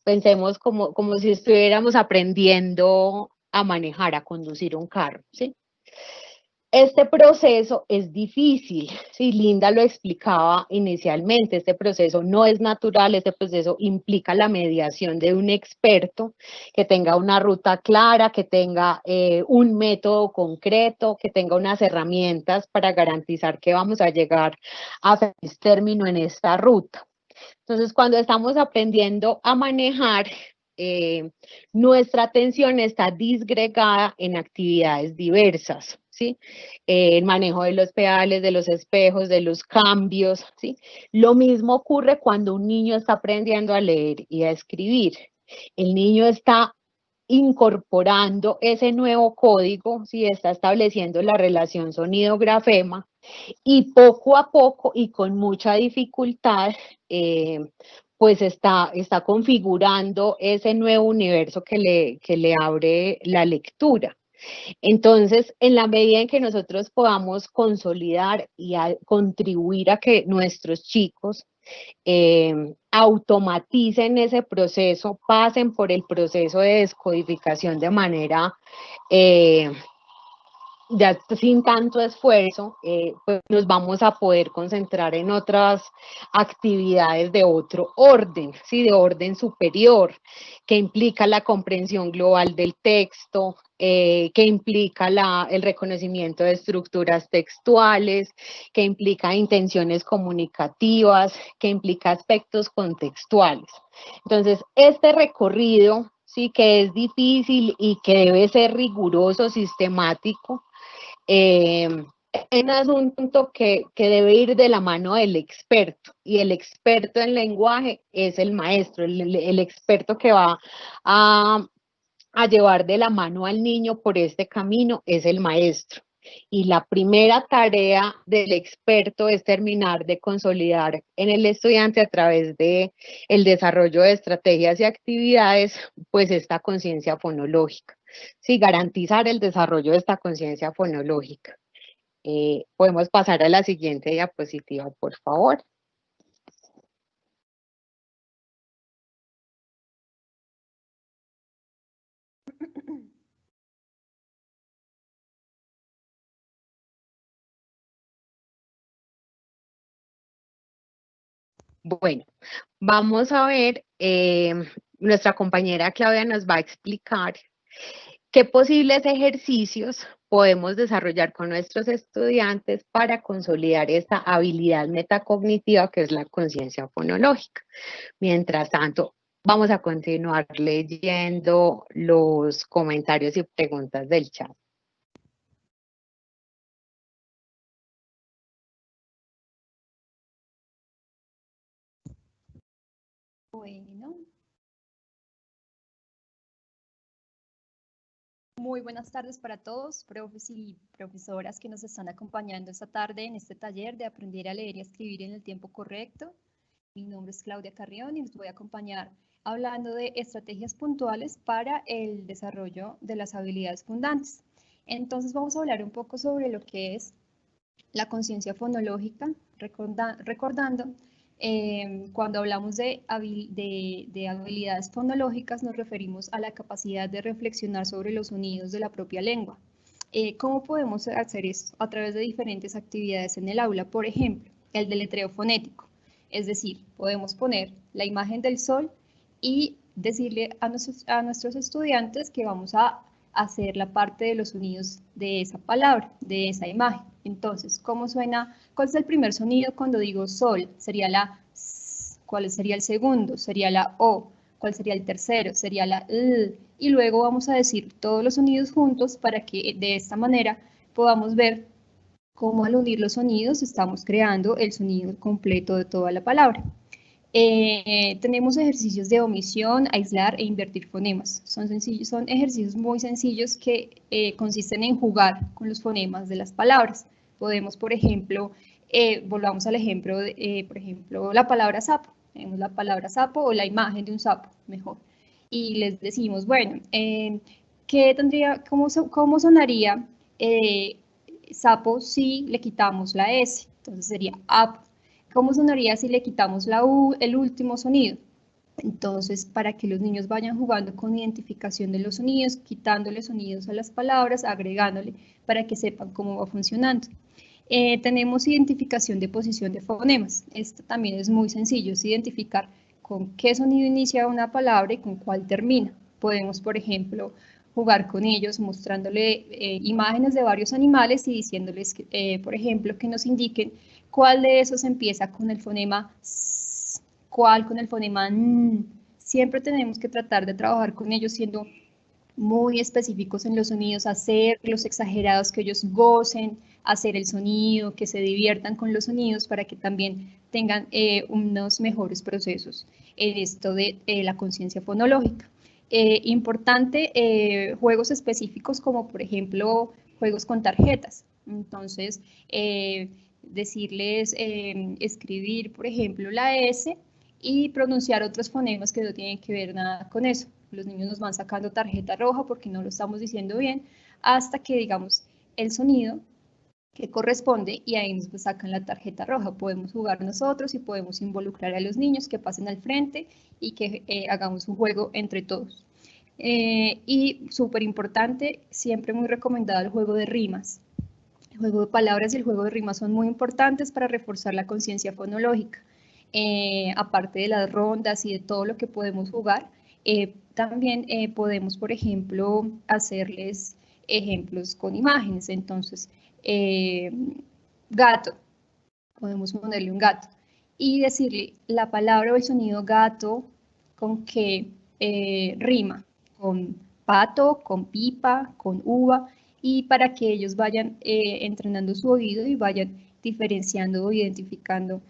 pensemos como si estuviéramos aprendiendo a manejar, a conducir un carro, ¿sí? Este proceso es difícil, sí, Linda lo explicaba inicialmente, este proceso no es natural, este proceso implica la mediación de un experto que tenga una ruta clara, que tenga un método concreto, que tenga unas herramientas para garantizar que vamos a llegar a feliz término en esta ruta. Entonces, cuando estamos aprendiendo a manejar, nuestra atención está disgregada en actividades diversas, ¿sí? El manejo de los pedales, de los espejos, de los cambios, ¿sí? Lo mismo ocurre cuando un niño está aprendiendo a leer y a escribir. El niño está incorporando ese nuevo código, ¿sí? Está estableciendo la relación sonido-grafema, y poco a poco y con mucha dificultad, pues está configurando ese nuevo universo que le abre la lectura. Entonces, en la medida en que nosotros podamos consolidar y contribuir a que nuestros chicos automaticen ese proceso, pasen por el proceso de descodificación de manera ya sin tanto esfuerzo, pues nos vamos a poder concentrar en otras actividades de otro orden, ¿sí? De orden superior, que implica la comprensión global del texto, que implica el reconocimiento de estructuras textuales, que implica intenciones comunicativas, que implica aspectos contextuales. Entonces, este recorrido, sí, que es difícil y que debe ser riguroso, sistemático, es un asunto que debe ir de la mano del experto, y el experto en lenguaje es el maestro, el experto que va a llevar de la mano al niño por este camino es el maestro. Y la primera tarea del experto es terminar de consolidar en el estudiante a través de el desarrollo de estrategias y actividades, pues esta conciencia fonológica. Sí, garantizar el desarrollo de esta conciencia fonológica. Podemos pasar a la siguiente diapositiva, por favor. Bueno, vamos a ver, nuestra compañera Claudia nos va a explicar qué posibles ejercicios podemos desarrollar con nuestros estudiantes para consolidar esta habilidad metacognitiva que es la conciencia fonológica. Mientras tanto, vamos a continuar leyendo los comentarios y preguntas del chat. Bueno. Muy buenas tardes para todos, profes y profesoras que nos están acompañando esta tarde en este taller de aprender a leer y a escribir en el tiempo correcto. Mi nombre es Claudia Carrión y les voy a acompañar hablando de estrategias puntuales para el desarrollo de las habilidades fundantes. Entonces vamos a hablar un poco sobre lo que es la conciencia fonológica, recordando cuando hablamos de habilidades fonológicas nos referimos a la capacidad de reflexionar sobre los sonidos de la propia lengua. ¿Cómo podemos hacer esto? A través de diferentes actividades en el aula, por ejemplo, el deletreo fonético. Es decir, podemos poner la imagen del sol y decirle a nuestros estudiantes que vamos a hacer la parte de los sonidos de esa palabra, de esa imagen. Entonces, ¿cómo suena? ¿Cuál es el primer sonido cuando digo sol? Sería la S. ¿Cuál sería el segundo? Sería la O. ¿Cuál sería el tercero? Sería la L. Y luego vamos a decir todos los sonidos juntos para que de esta manera podamos ver cómo al unir los sonidos estamos creando el sonido completo de toda la palabra. Tenemos ejercicios de omisión, aislar e invertir fonemas. Son ejercicios muy sencillos que consisten en jugar con los fonemas de las palabras. Podemos, por ejemplo, volvamos al ejemplo, por ejemplo, la palabra sapo. Tenemos la palabra sapo o la imagen de un sapo, mejor. Y les decimos, bueno, cómo sonaría sapo si le quitamos la S? Entonces sería apo. ¿Cómo sonaría si le quitamos la U, el último sonido? Entonces, para que los niños vayan jugando con identificación de los sonidos, quitándole sonidos a las palabras, agregándole, para que sepan cómo va funcionando. Tenemos identificación de posición de fonemas. Esto también es muy sencillo, es identificar con qué sonido inicia una palabra y con cuál termina. Podemos, por ejemplo, jugar con ellos mostrándole imágenes de varios animales y diciéndoles, por ejemplo, que nos indiquen cuál de esos empieza con el fonema S, cuál con el fonema N. Siempre tenemos que tratar de trabajar con ellos siendo muy específicos en los sonidos, hacer los exagerados, que ellos gocen, hacer el sonido, que se diviertan con los sonidos para que también tengan unos mejores procesos en esto de la conciencia fonológica. Importante, juegos específicos como por ejemplo juegos con tarjetas. Entonces, decirles escribir, por ejemplo, la S y pronunciar otros fonemas que no tienen que ver nada con eso. Los niños nos van sacando tarjeta roja porque no lo estamos diciendo bien, hasta que digamos el sonido que corresponde y ahí nos sacan la tarjeta roja. Podemos jugar nosotros y podemos involucrar a los niños que pasen al frente y que hagamos un juego entre todos. Y súper importante, siempre muy recomendado el juego de rimas. El juego de palabras y el juego de rimas son muy importantes para reforzar la conciencia fonológica. Aparte de las rondas y de todo lo que podemos jugar, también podemos, por ejemplo, hacerles ejemplos con imágenes. Entonces, gato, podemos ponerle un gato y decirle la palabra o el sonido gato con qué rima, con pato, con pipa, con uva, y para que ellos vayan entrenando su oído y vayan diferenciando o identificando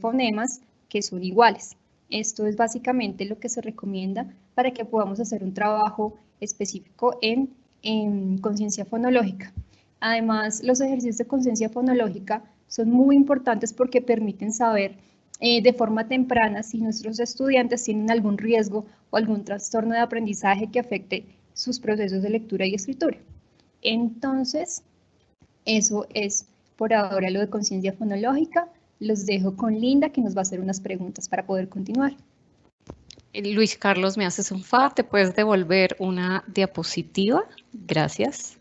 fonemas que son iguales. Esto es básicamente lo que se recomienda para que podamos hacer un trabajo específico en conciencia fonológica. Además, los ejercicios de conciencia fonológica son muy importantes porque permiten saber de forma temprana si nuestros estudiantes tienen algún riesgo o algún trastorno de aprendizaje que afecte sus procesos de lectura y escritura. Entonces, eso es por ahora lo de conciencia fonológica. Los dejo con Linda, que nos va a hacer unas preguntas para poder continuar. Luis Carlos, ¿me haces un favor? ¿Te puedes devolver una diapositiva? Gracias.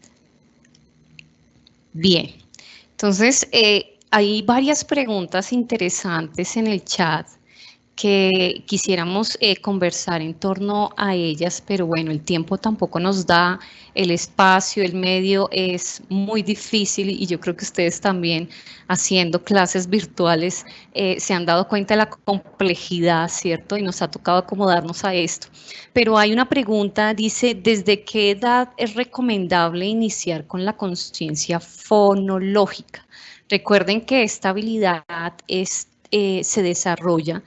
Bien, entonces hay varias preguntas interesantes en el chat que quisiéramos conversar en torno a ellas, pero bueno, el tiempo tampoco nos da, el espacio, el medio es muy difícil y yo creo que ustedes también haciendo clases virtuales se han dado cuenta de la complejidad, ¿cierto? Y nos ha tocado acomodarnos a esto. Pero hay una pregunta, dice, ¿desde qué edad es recomendable iniciar con la conciencia fonológica? Recuerden que esta habilidad se desarrolla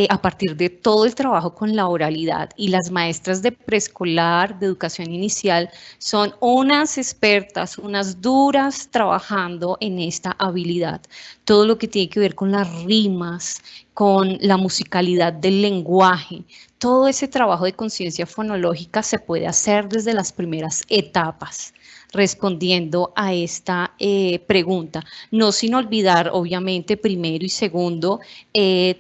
a partir de todo el trabajo con la oralidad y las maestras de preescolar, de educación inicial, son unas expertas, unas duras trabajando en esta habilidad. Todo lo que tiene que ver con las rimas, con la musicalidad del lenguaje, todo ese trabajo de conciencia fonológica se puede hacer desde las primeras etapas, respondiendo a esta pregunta. No sin olvidar, obviamente, primero y segundo,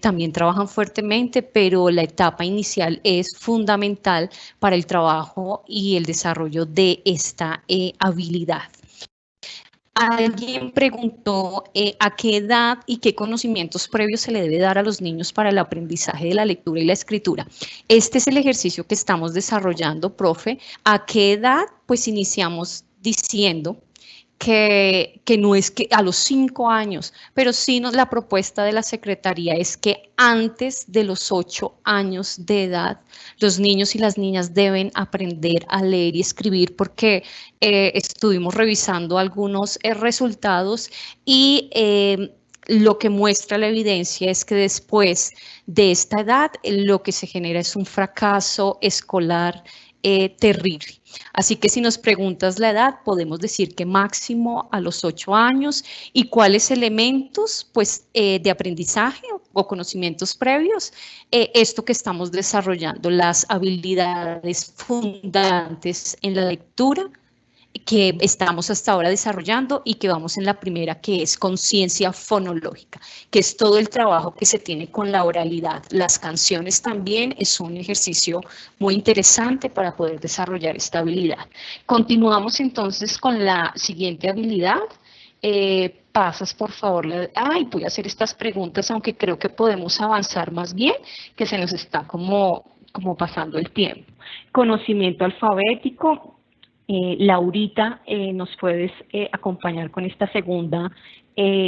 también trabajan fuertemente, pero la etapa inicial es fundamental para el trabajo y el desarrollo de esta habilidad. Alguien preguntó a qué edad y qué conocimientos previos se le debe dar a los niños para el aprendizaje de la lectura y la escritura. Este es el ejercicio que estamos desarrollando, profe. ¿A qué edad? Pues iniciamos diciendo que no es que a los 5 años, pero sí la propuesta de la Secretaría es que antes de los 8 años de edad, los niños y las niñas deben aprender a leer y escribir porque estuvimos revisando algunos resultados y lo que muestra la evidencia es que después de esta edad lo que se genera es un fracaso escolar terrible. Así que si nos preguntas la edad, podemos decir que máximo a los 8 años. ¿Y cuáles elementos pues, de aprendizaje o conocimientos previos? Esto que estamos desarrollando, las habilidades fundantes en la lectura, que estamos hasta ahora desarrollando y que vamos en la primera, que es conciencia fonológica, que es todo el trabajo que se tiene con la oralidad. Las canciones también es un ejercicio muy interesante para poder desarrollar esta habilidad. Continuamos entonces con la siguiente habilidad. Pasas, por favor. Voy a hacer estas preguntas, aunque creo que podemos avanzar más bien, que se nos está como pasando el tiempo. Conocimiento alfabético. Laurita, ¿nos puedes acompañar con esta segunda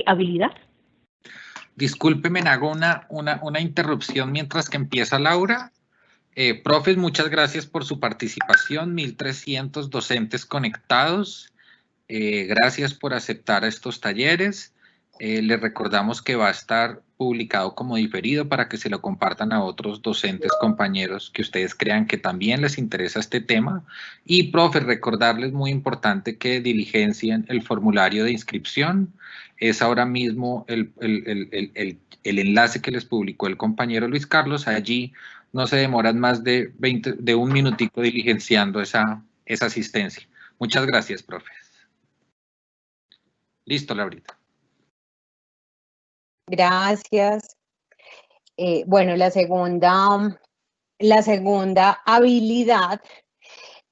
habilidad? Discúlpeme, hago una interrupción mientras que empieza Laura. Profes, muchas gracias por su participación, 1.300 docentes conectados. Gracias por aceptar estos talleres. Les recordamos que va a estar publicado como diferido para que se lo compartan a otros docentes, compañeros que ustedes crean que también les interesa este tema. Y, profe, recordarles muy importante que diligencien el formulario de inscripción. Es ahora mismo el enlace que les publicó el compañero Luis Carlos. Allí no se demoran más de un minutico diligenciando esa asistencia. Muchas gracias, profe. Listo, Laurita. Gracias. Bueno, la segunda habilidad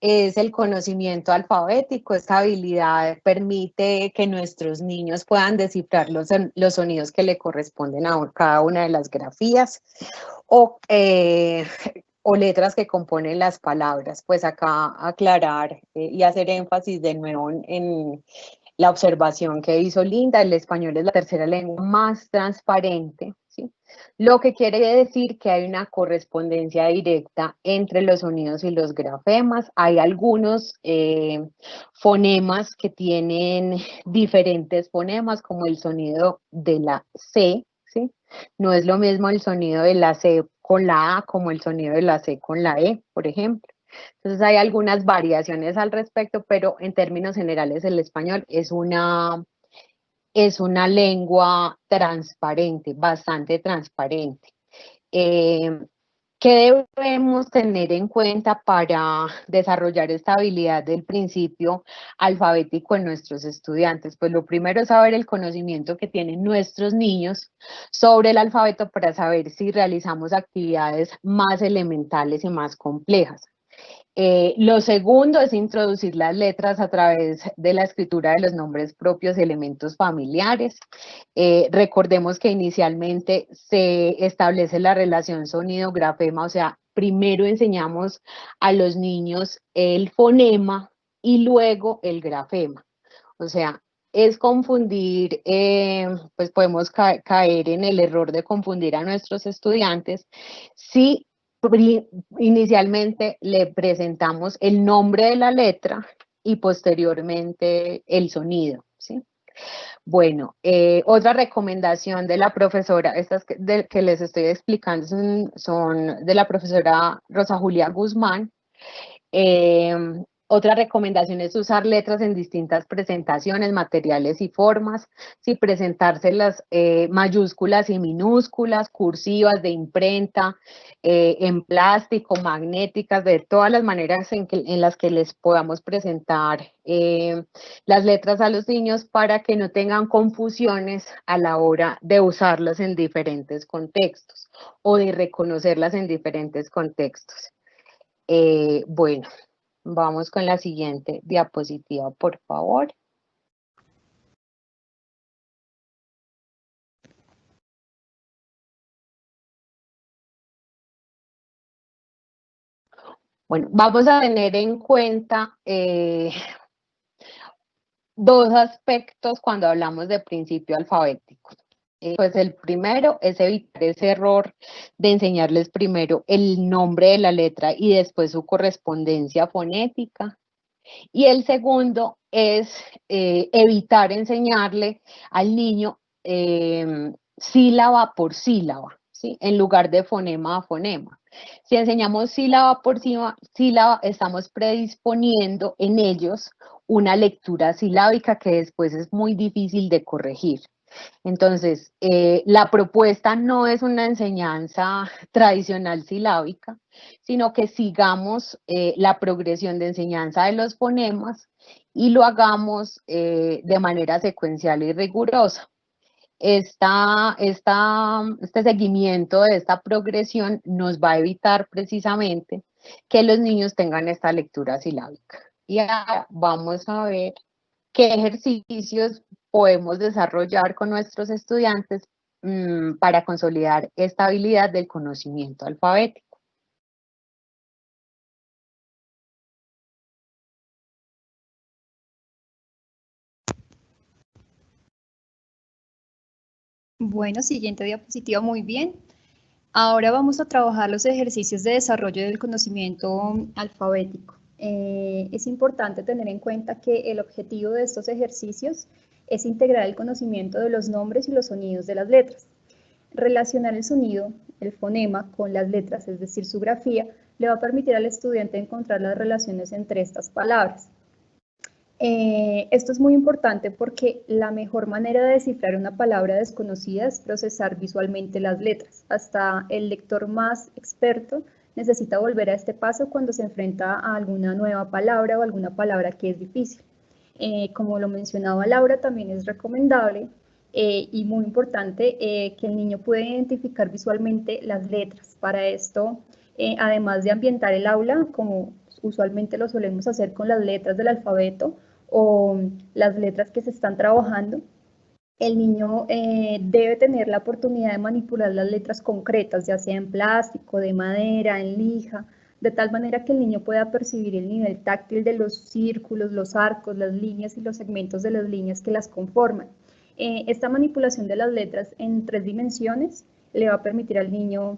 es el conocimiento alfabético. Esta habilidad permite que nuestros niños puedan descifrar los sonidos que le corresponden a cada una de las grafías o letras que componen las palabras. Pues acá aclarar y hacer énfasis de nuevo en la observación que hizo Linda. El español es la tercera lengua más transparente, ¿sí? Lo que quiere decir que hay una correspondencia directa entre los sonidos y los grafemas. Hay algunos fonemas que tienen diferentes fonemas, como el sonido de la C, ¿sí? No es lo mismo el sonido de la C con la A como el sonido de la C con la E, por ejemplo. Entonces hay algunas variaciones al respecto, pero en términos generales el español es una lengua transparente, bastante transparente. ¿Qué debemos tener en cuenta para desarrollar esta habilidad del principio alfabético en nuestros estudiantes? Pues lo primero es saber el conocimiento que tienen nuestros niños sobre el alfabeto para saber si realizamos actividades más elementales y más complejas. Lo segundo es introducir las letras a través de la escritura de los nombres propios y elementos familiares. Recordemos que inicialmente se establece la relación sonido-grafema, o sea, primero enseñamos a los niños el fonema y luego el grafema. O sea, es confundir, pues podemos caer en el error de confundir a nuestros estudiantes si inicialmente le presentamos el nombre de la letra y posteriormente el sonido, ¿sí? Bueno, otra recomendación de la profesora, estas que les estoy explicando son de la profesora Rosa Julia Guzmán. Otra recomendación es usar letras en distintas presentaciones, materiales y formas, sí, presentárselas mayúsculas y minúsculas, cursivas, de imprenta, en plástico, magnéticas, de todas las maneras en las que les podamos presentar las letras a los niños para que no tengan confusiones a la hora de usarlas en diferentes contextos o de reconocerlas en diferentes contextos. Bueno. Vamos con la siguiente diapositiva, por favor. Bueno, vamos a tener en cuenta dos aspectos cuando hablamos de principio alfabético. Pues el primero es evitar ese error de enseñarles primero el nombre de la letra y después su correspondencia fonética. Y el segundo es evitar enseñarle al niño sílaba por sílaba, ¿sí? En lugar de fonema a fonema. Si enseñamos sílaba por sílaba, estamos predisponiendo en ellos una lectura silábica que después es muy difícil de corregir. Entonces, la propuesta no es una enseñanza tradicional silábica, sino que sigamos la progresión de enseñanza de los fonemas y lo hagamos de manera secuencial y rigurosa. Este seguimiento de esta progresión nos va a evitar precisamente que los niños tengan esta lectura silábica. Y ahora vamos a ver qué ejercicios podemos desarrollar con nuestros estudiantes para consolidar esta habilidad del conocimiento alfabético. Bueno, siguiente diapositiva, muy bien. Ahora vamos a trabajar los ejercicios de desarrollo del conocimiento alfabético. Es importante tener en cuenta que el objetivo de estos ejercicios es integrar el conocimiento de los nombres y los sonidos de las letras. Relacionar el sonido, el fonema, con las letras, es decir, su grafía, le va a permitir al estudiante encontrar las relaciones entre estas palabras. Esto es muy importante porque la mejor manera de descifrar una palabra desconocida es procesar visualmente las letras. Hasta el lector más experto necesita volver a este paso cuando se enfrenta a alguna nueva palabra o alguna palabra que es difícil. Como lo mencionaba Laura, también es recomendable y muy importante que el niño pueda identificar visualmente las letras. Para esto, además de ambientar el aula, como usualmente lo solemos hacer con las letras del alfabeto, o las letras que se están trabajando, el niño debe tener la oportunidad de manipular las letras concretas, ya sea en plástico, de madera, en lija, de tal manera que el niño pueda percibir el nivel táctil de los círculos, los arcos, las líneas y los segmentos de las líneas que las conforman. Esta manipulación de las letras en 3 dimensiones le va a permitir al niño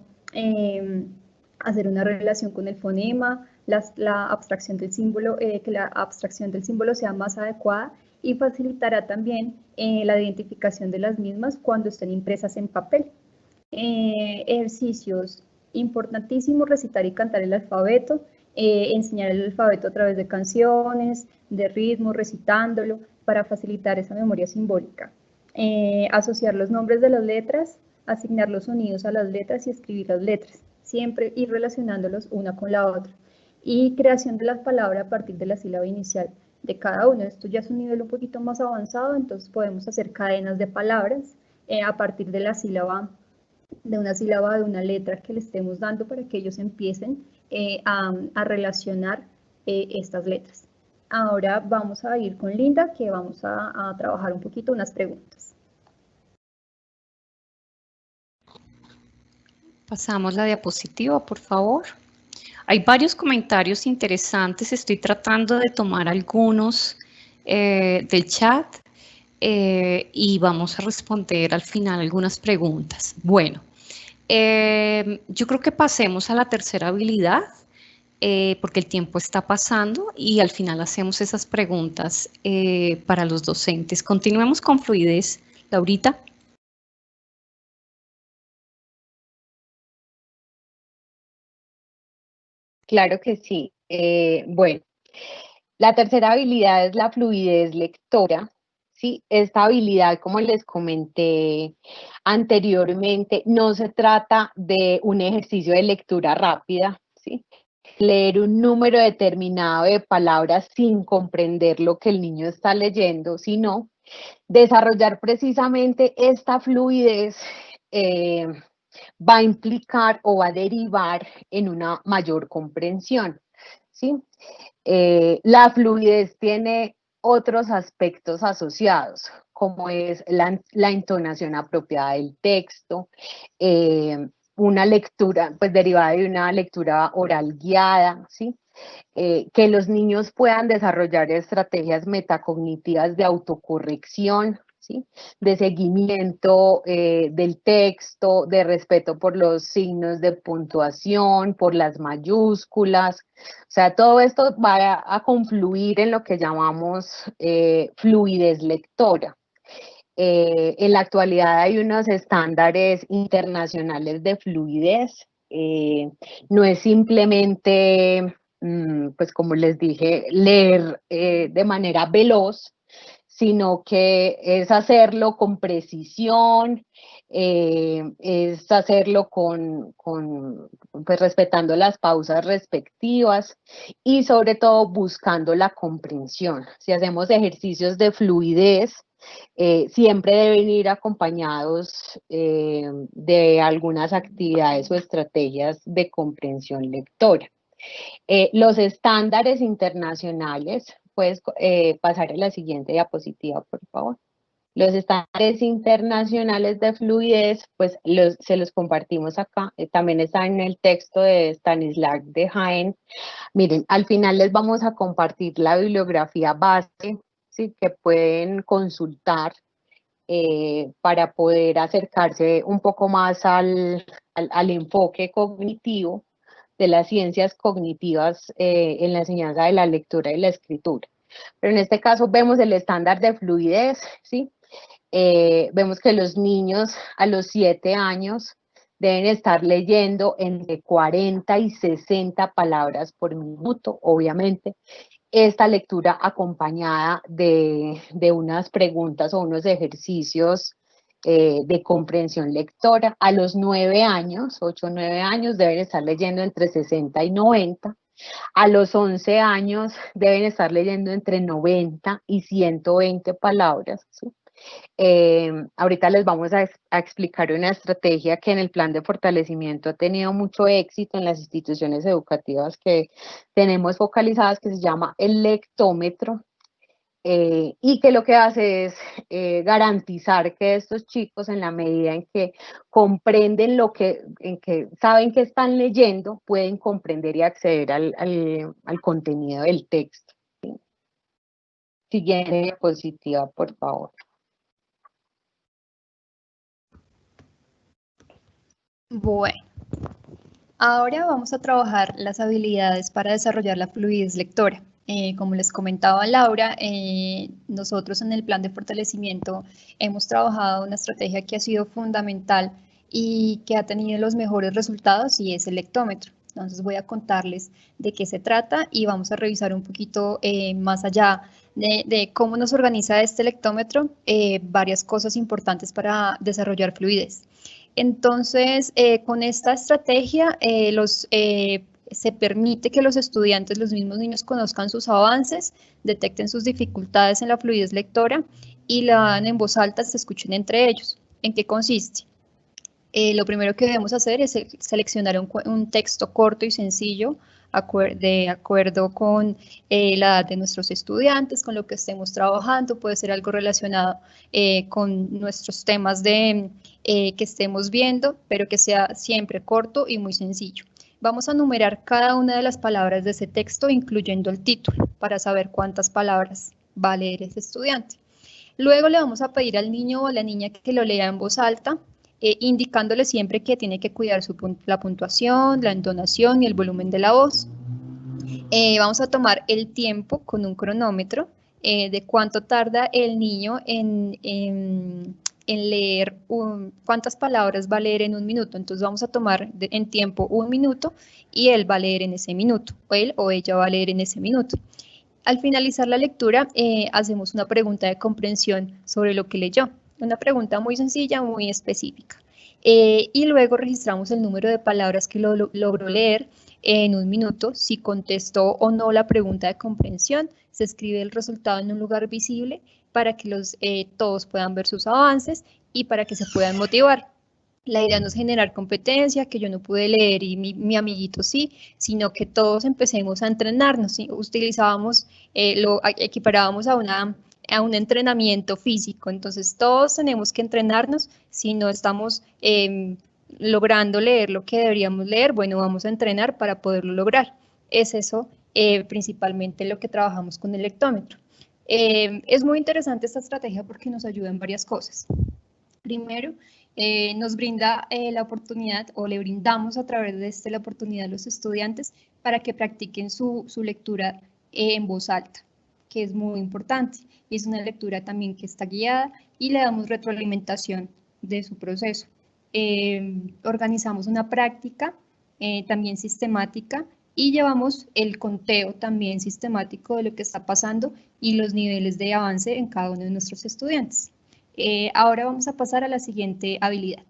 hacer una relación con el fonema, la abstracción del símbolo, que la abstracción del símbolo sea más adecuada y facilitará también la identificación de las mismas cuando estén impresas en papel. Ejercicios importantísimos: recitar y cantar el alfabeto, enseñar el alfabeto a través de canciones, de ritmo, recitándolo, para facilitar esa memoria simbólica. Asociar los nombres de las letras, asignar los sonidos a las letras y escribir las letras, siempre ir relacionándolos una con la otra. Y creación de las palabras a partir de la sílaba inicial de cada uno. Esto ya es un nivel un poquito más avanzado, entonces podemos hacer cadenas de palabras a partir de la sílaba, de una letra que le estemos dando, para que ellos empiecen a relacionar estas letras. Ahora vamos a ir con Linda, que vamos a trabajar un poquito unas preguntas. Pasamos la diapositiva, por favor. Hay varios comentarios interesantes, estoy tratando de tomar algunos del chat y vamos a responder al final algunas preguntas. Bueno, yo creo que pasemos a la tercera habilidad porque el tiempo está pasando y al final hacemos esas preguntas para los docentes. Continuemos con fluidez, Laurita. Claro que sí. Bueno, la tercera habilidad es la fluidez lectora. ¿Sí? Esta habilidad, como les comenté anteriormente, no se trata de un ejercicio de lectura rápida, ¿sí? Leer un número determinado de palabras sin comprender lo que el niño está leyendo, sino desarrollar precisamente esta fluidez va a implicar o va a derivar en una mayor comprensión, ¿sí? La fluidez tiene otros aspectos asociados, como es la entonación apropiada del texto, una lectura, pues derivada de una lectura oral guiada, ¿sí? Que los niños puedan desarrollar estrategias metacognitivas de autocorrección, ¿sí? De seguimiento del texto, de respeto por los signos de puntuación, por las mayúsculas. O sea, todo esto va a confluir en lo que llamamos fluidez lectora. En la actualidad hay unos estándares internacionales de fluidez. No es simplemente, pues como les dije, leer de manera veloz, sino que es hacerlo con precisión, es hacerlo pues respetando las pausas respectivas y sobre todo buscando la comprensión. Si hacemos ejercicios de fluidez, siempre deben ir acompañados de algunas actividades o estrategias de comprensión lectora. Los estándares internacionales, puedes pasar a la siguiente diapositiva, por favor. Los estándares internacionales de fluidez, pues se los compartimos acá, también está en el texto de Stanisław Dehaene. Miren, al final les vamos a compartir la bibliografía base, ¿sí?, que pueden consultar para poder acercarse un poco más al enfoque cognitivo de las ciencias cognitivas en la enseñanza de la lectura y la escritura. Pero en este caso vemos el estándar de fluidez, ¿sí? Vemos que los niños a los 7 años deben estar leyendo entre 40 y 60 palabras por minuto, obviamente. Esta lectura acompañada de unas preguntas o unos ejercicios de comprensión lectora. A los 9 años, 8 o 9 años, deben estar leyendo entre 60 y 90. A los 11 años deben estar leyendo entre 90 y 120 palabras, ¿sí? Ahorita les vamos a explicar una estrategia que en el plan de fortalecimiento ha tenido mucho éxito en las instituciones educativas que tenemos focalizadas, que se llama el lectómetro, y que lo que hace es garantizar que estos chicos, en la medida en que comprenden en que saben que están leyendo, pueden comprender y acceder al contenido del texto. Siguiente diapositiva, por favor. Bueno, ahora vamos a trabajar las habilidades para desarrollar la fluidez lectora. Como les comentaba Laura, nosotros en el plan de fortalecimiento hemos trabajado una estrategia que ha sido fundamental y que ha tenido los mejores resultados, y es el lectómetro. Entonces voy a contarles de qué se trata y vamos a revisar un poquito más allá de cómo nos organiza este lectómetro, varias cosas importantes para desarrollar fluidez. Entonces, con esta estrategia, se permite que los estudiantes, los mismos niños, conozcan sus avances, detecten sus dificultades en la fluidez lectora y la hagan en voz alta, se escuchen entre ellos. ¿En qué consiste? Lo primero que debemos hacer es seleccionar un texto corto y sencillo de acuerdo con la edad de nuestros estudiantes, con lo que estemos trabajando. Puede ser algo relacionado con nuestros temas que estemos viendo, pero que sea siempre corto y muy sencillo. Vamos a numerar cada una de las palabras de ese texto, incluyendo el título, para saber cuántas palabras va a leer ese estudiante. Luego le vamos a pedir al niño o a la niña que lo lea en voz alta, indicándole siempre que tiene que cuidar la puntuación, la entonación y el volumen de la voz. Vamos a tomar el tiempo con un cronómetro de cuánto tarda el niño en leer, cuántas palabras va a leer en un minuto. Entonces vamos a tomar en tiempo 1 minuto y él va a leer en ese minuto, o él o ella va a leer en ese minuto. Al finalizar la lectura, hacemos una pregunta de comprensión sobre lo que leyó. Una pregunta muy sencilla, muy específica. Y luego registramos el número de palabras que logró leer en 1 minuto. Si contestó o no la pregunta de comprensión, se escribe el resultado en un lugar visible para que todos puedan ver sus avances y para que se puedan motivar. La idea no es generar competencia, que yo no pude leer y mi amiguito sí, sino que todos empecemos a entrenarnos, ¿sí? Utilizábamos, lo equiparábamos a un entrenamiento físico. Entonces todos tenemos que entrenarnos. Si no estamos logrando leer lo que deberíamos leer, bueno, vamos a entrenar para poderlo lograr. Es eso principalmente lo que trabajamos con el lectómetro. Es muy interesante esta estrategia porque nos ayuda en varias cosas. Primero, nos brinda la oportunidad, o le brindamos a través de la oportunidad a los estudiantes para que practiquen su lectura en voz alta, que es muy importante. Y es una lectura también que está guiada y le damos retroalimentación de su proceso. Organizamos una práctica también sistemática y llevamos el conteo también sistemático de lo que está pasando y los niveles de avance en cada uno de nuestros estudiantes. Ahora vamos a pasar a la siguiente habilidad.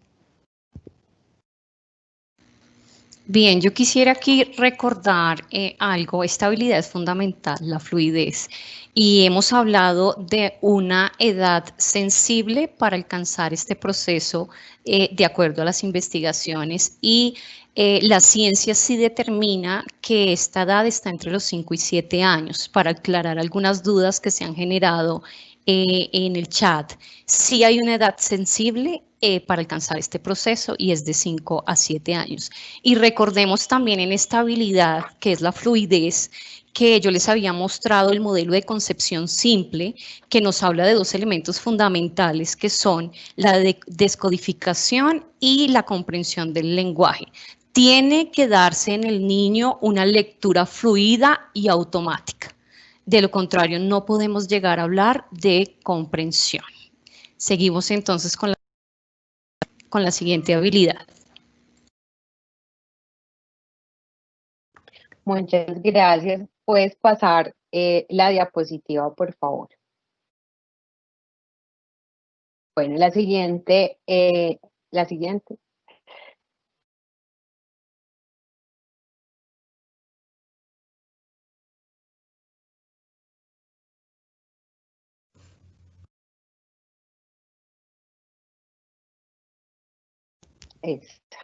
Bien, yo quisiera aquí recordar algo. Esta habilidad es fundamental, la fluidez. Y hemos hablado de una edad sensible para alcanzar este proceso de acuerdo a las investigaciones. Y la ciencia sí determina que esta edad está entre los 5 y 7 años, para aclarar algunas dudas que se han generado en el chat. Sí hay una edad sensible para alcanzar este proceso y es de 5 a 7 años. Y recordemos también en esta habilidad, que es la fluidez, que yo les había mostrado el modelo de concepción simple, que nos habla de dos elementos fundamentales, que son la descodificación y la comprensión del lenguaje. Tiene que darse en el niño una lectura fluida y automática. De lo contrario, no podemos llegar a hablar de comprensión. Seguimos entonces con la siguiente habilidad. Muchas gracias. Puedes pasar la diapositiva, por favor. Bueno, la siguiente. Esta.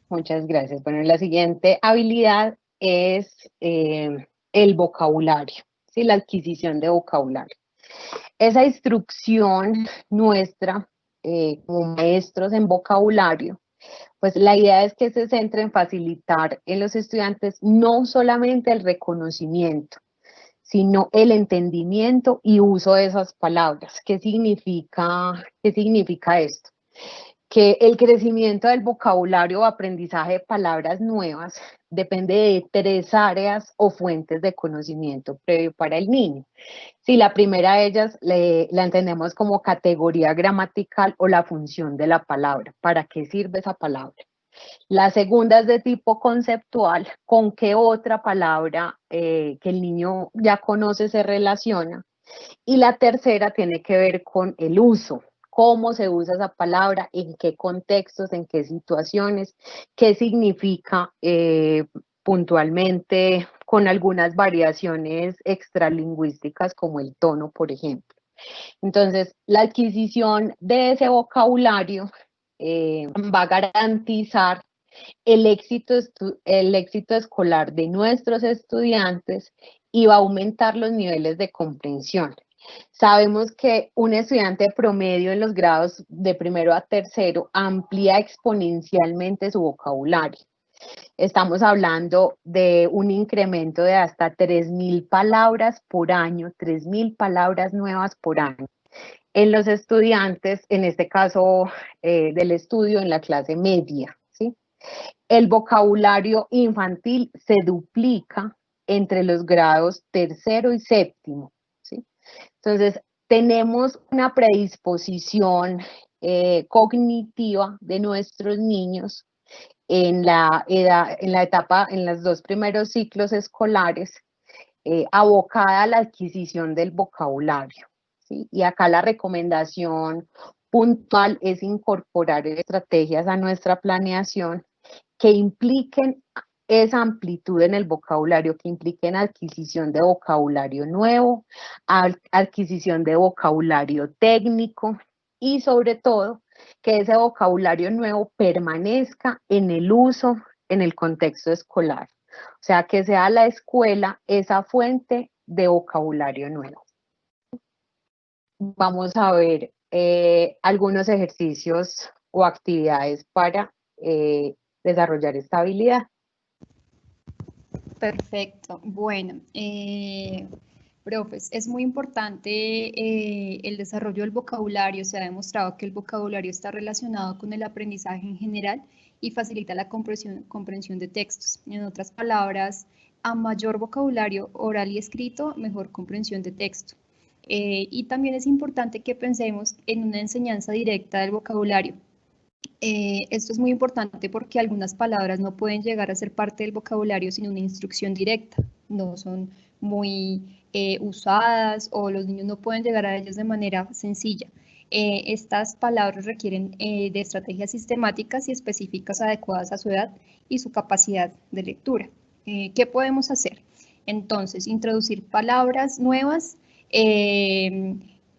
Muchas gracias. Bueno, la siguiente habilidad es el vocabulario, ¿sí? La adquisición de vocabulario. Esa instrucción nuestra como maestros en vocabulario, pues la idea es que se centre en facilitar en los estudiantes no solamente el reconocimiento, sino el entendimiento y uso de esas palabras. ¿Qué significa esto? Que el crecimiento del vocabulario o aprendizaje de palabras nuevas depende de 3 áreas o fuentes de conocimiento previo para el niño. Si la primera de ellas la entendemos como categoría gramatical o la función de la palabra, ¿para qué sirve esa palabra? La segunda es de tipo conceptual, ¿con qué otra palabra que el niño ya conoce se relaciona? Y la tercera tiene que ver con el uso. Cómo se usa esa palabra, en qué contextos, en qué situaciones, qué significa puntualmente, con algunas variaciones extralingüísticas como el tono, por ejemplo. Entonces, la adquisición de ese vocabulario va a garantizar el éxito escolar de nuestros estudiantes y va a aumentar los niveles de comprensión. Sabemos que un estudiante promedio en los grados de primero a tercero amplía exponencialmente su vocabulario. Estamos hablando de un incremento de hasta 3.000 palabras por año, 3.000 palabras nuevas por año. En los estudiantes, en este caso del estudio en la clase media, ¿sí? El vocabulario infantil se duplica entre los grados tercero y séptimo, ¿sí? Entonces, tenemos una predisposición cognitiva de nuestros niños en la etapa, en los 2 primeros ciclos escolares, abocada a la adquisición del vocabulario, ¿sí? Y acá la recomendación puntual es incorporar estrategias a nuestra planeación que impliquen esa amplitud en el vocabulario, que impliquen adquisición de vocabulario nuevo, adquisición de vocabulario técnico y sobre todo que ese vocabulario nuevo permanezca en el uso en el contexto escolar. O sea, que sea la escuela esa fuente de vocabulario nuevo. Vamos a ver algunos ejercicios o actividades para desarrollar esta habilidad. Perfecto. Bueno, profes, es muy importante el desarrollo del vocabulario. Se ha demostrado que el vocabulario está relacionado con el aprendizaje en general y facilita la comprensión de textos. En otras palabras, a mayor vocabulario oral y escrito, mejor comprensión de texto. Y también es importante que pensemos en una enseñanza directa del vocabulario. Esto es muy importante porque algunas palabras no pueden llegar a ser parte del vocabulario sin una instrucción directa. No son muy usadas o los niños no pueden llegar a ellas de manera sencilla. Estas palabras requieren de estrategias sistemáticas y específicas adecuadas a su edad y su capacidad de lectura. ¿Qué podemos hacer? Entonces, introducir palabras nuevas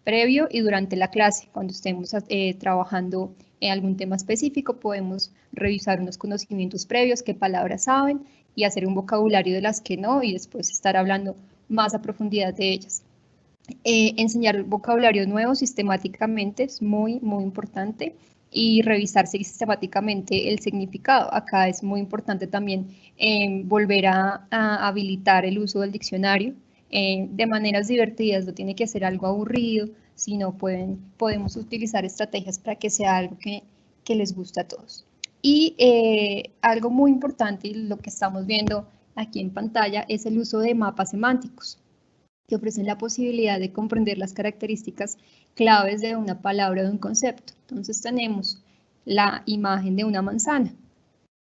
previo y durante la clase. Cuando estemos trabajando en algún tema específico, podemos revisar unos conocimientos previos, qué palabras saben, y hacer un vocabulario de las que no, y después estar hablando más a profundidad de ellas. Enseñar vocabulario nuevo sistemáticamente es muy, muy importante, y revisar sistemáticamente el significado. Acá es muy importante también volver a habilitar el uso del diccionario de maneras divertidas. No tiene que ser algo aburrido, sino podemos utilizar estrategias para que sea algo que les guste a todos. Y algo muy importante, y lo que estamos viendo aquí en pantalla, es el uso de mapas semánticos, que ofrecen la posibilidad de comprender las características claves de una palabra o de un concepto. Entonces tenemos la imagen de una manzana.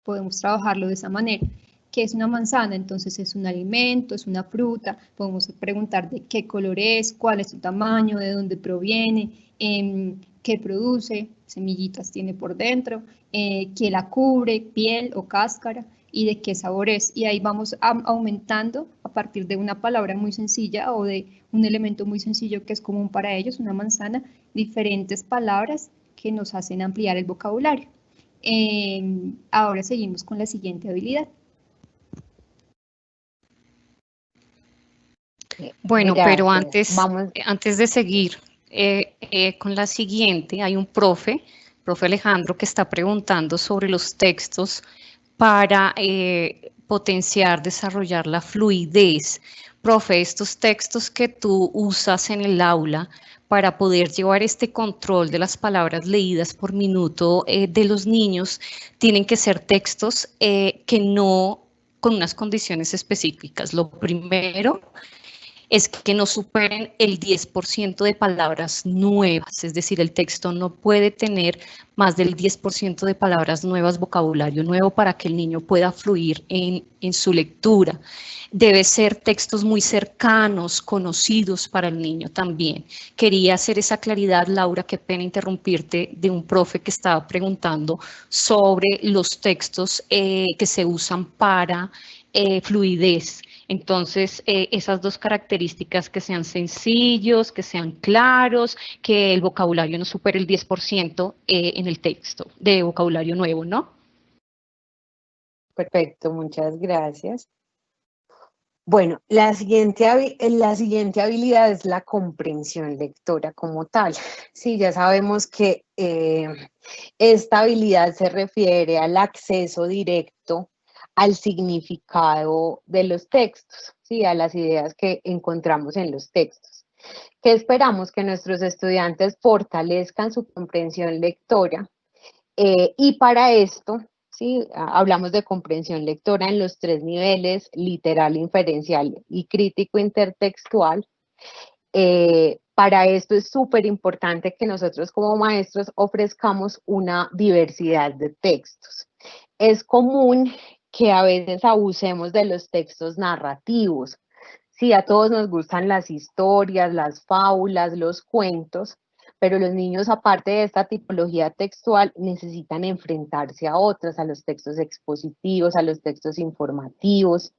Podemos trabajarlo de esa manera. ¿Qué es una manzana? Entonces es un alimento, es una fruta. Podemos preguntar de qué color es, cuál es su tamaño, de dónde proviene, qué produce, semillitas tiene por dentro, qué la cubre, piel o cáscara, y de qué sabor es. Y ahí vamos aumentando a partir de una palabra muy sencilla o de un elemento muy sencillo que es común para ellos, una manzana, diferentes palabras que nos hacen ampliar el vocabulario. Ahora seguimos con la siguiente habilidad. Bueno, Gracias. pero antes de seguir con la siguiente, hay un profe Alejandro, que está preguntando sobre los textos para potenciar, desarrollar la fluidez. Profe, estos textos que tú usas en el aula para poder llevar este control de las palabras leídas por minuto de los niños, tienen que ser textos que no con unas condiciones específicas. Lo primero es que no superen el 10% de palabras nuevas, es decir, el texto no puede tener más del 10% de palabras nuevas, vocabulario nuevo, para que el niño pueda fluir en su lectura. Debe ser textos muy cercanos, conocidos para el niño también. Quería hacer esa claridad, Laura, qué pena interrumpirte, de un profe que estaba preguntando sobre los textos que se usan para fluidez. Entonces, esas dos características, que sean sencillos, que sean claros, que el vocabulario no supere el 10% en el texto de vocabulario nuevo, ¿no? Perfecto, muchas gracias. Bueno, la siguiente habilidad es la comprensión lectora como tal. Sí, ya sabemos que esta habilidad se refiere al acceso directo al significado de los textos, ¿sí? A las ideas que encontramos en los textos. ¿Qué esperamos? Que nuestros estudiantes fortalezcan su comprensión lectora, y para esto, ¿sí? Hablamos de comprensión lectora en los 3 niveles: literal, inferencial y crítico intertextual. Para esto es súper importante que nosotros como maestros ofrezcamos una diversidad de textos. Es común que a veces abusemos de los textos narrativos. Sí, a todos nos gustan las historias, las fábulas, los cuentos, pero los niños, aparte de esta tipología textual, necesitan enfrentarse a otras, a los textos expositivos, a los textos informativos,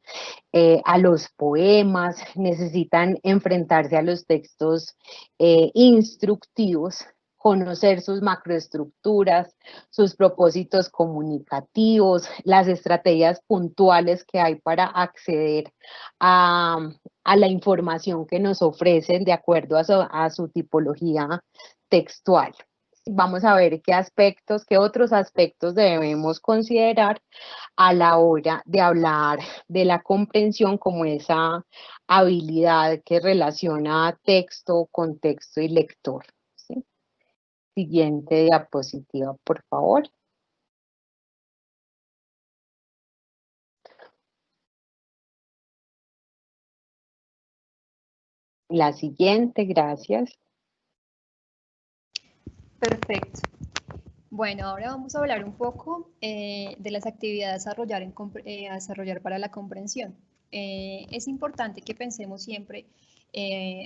a los poemas, necesitan enfrentarse a los textos instructivos, conocer sus macroestructuras, sus propósitos comunicativos, las estrategias puntuales que hay para acceder a la información que nos ofrecen de acuerdo a su tipología textual. Vamos a ver qué otros aspectos debemos considerar a la hora de hablar de la comprensión como esa habilidad que relaciona texto, contexto y lector. ¿Sí? Siguiente diapositiva, por favor. La siguiente, gracias. Perfecto. Bueno, ahora vamos a hablar un poco de las actividades a desarrollar para la comprensión. Es importante que pensemos siempre,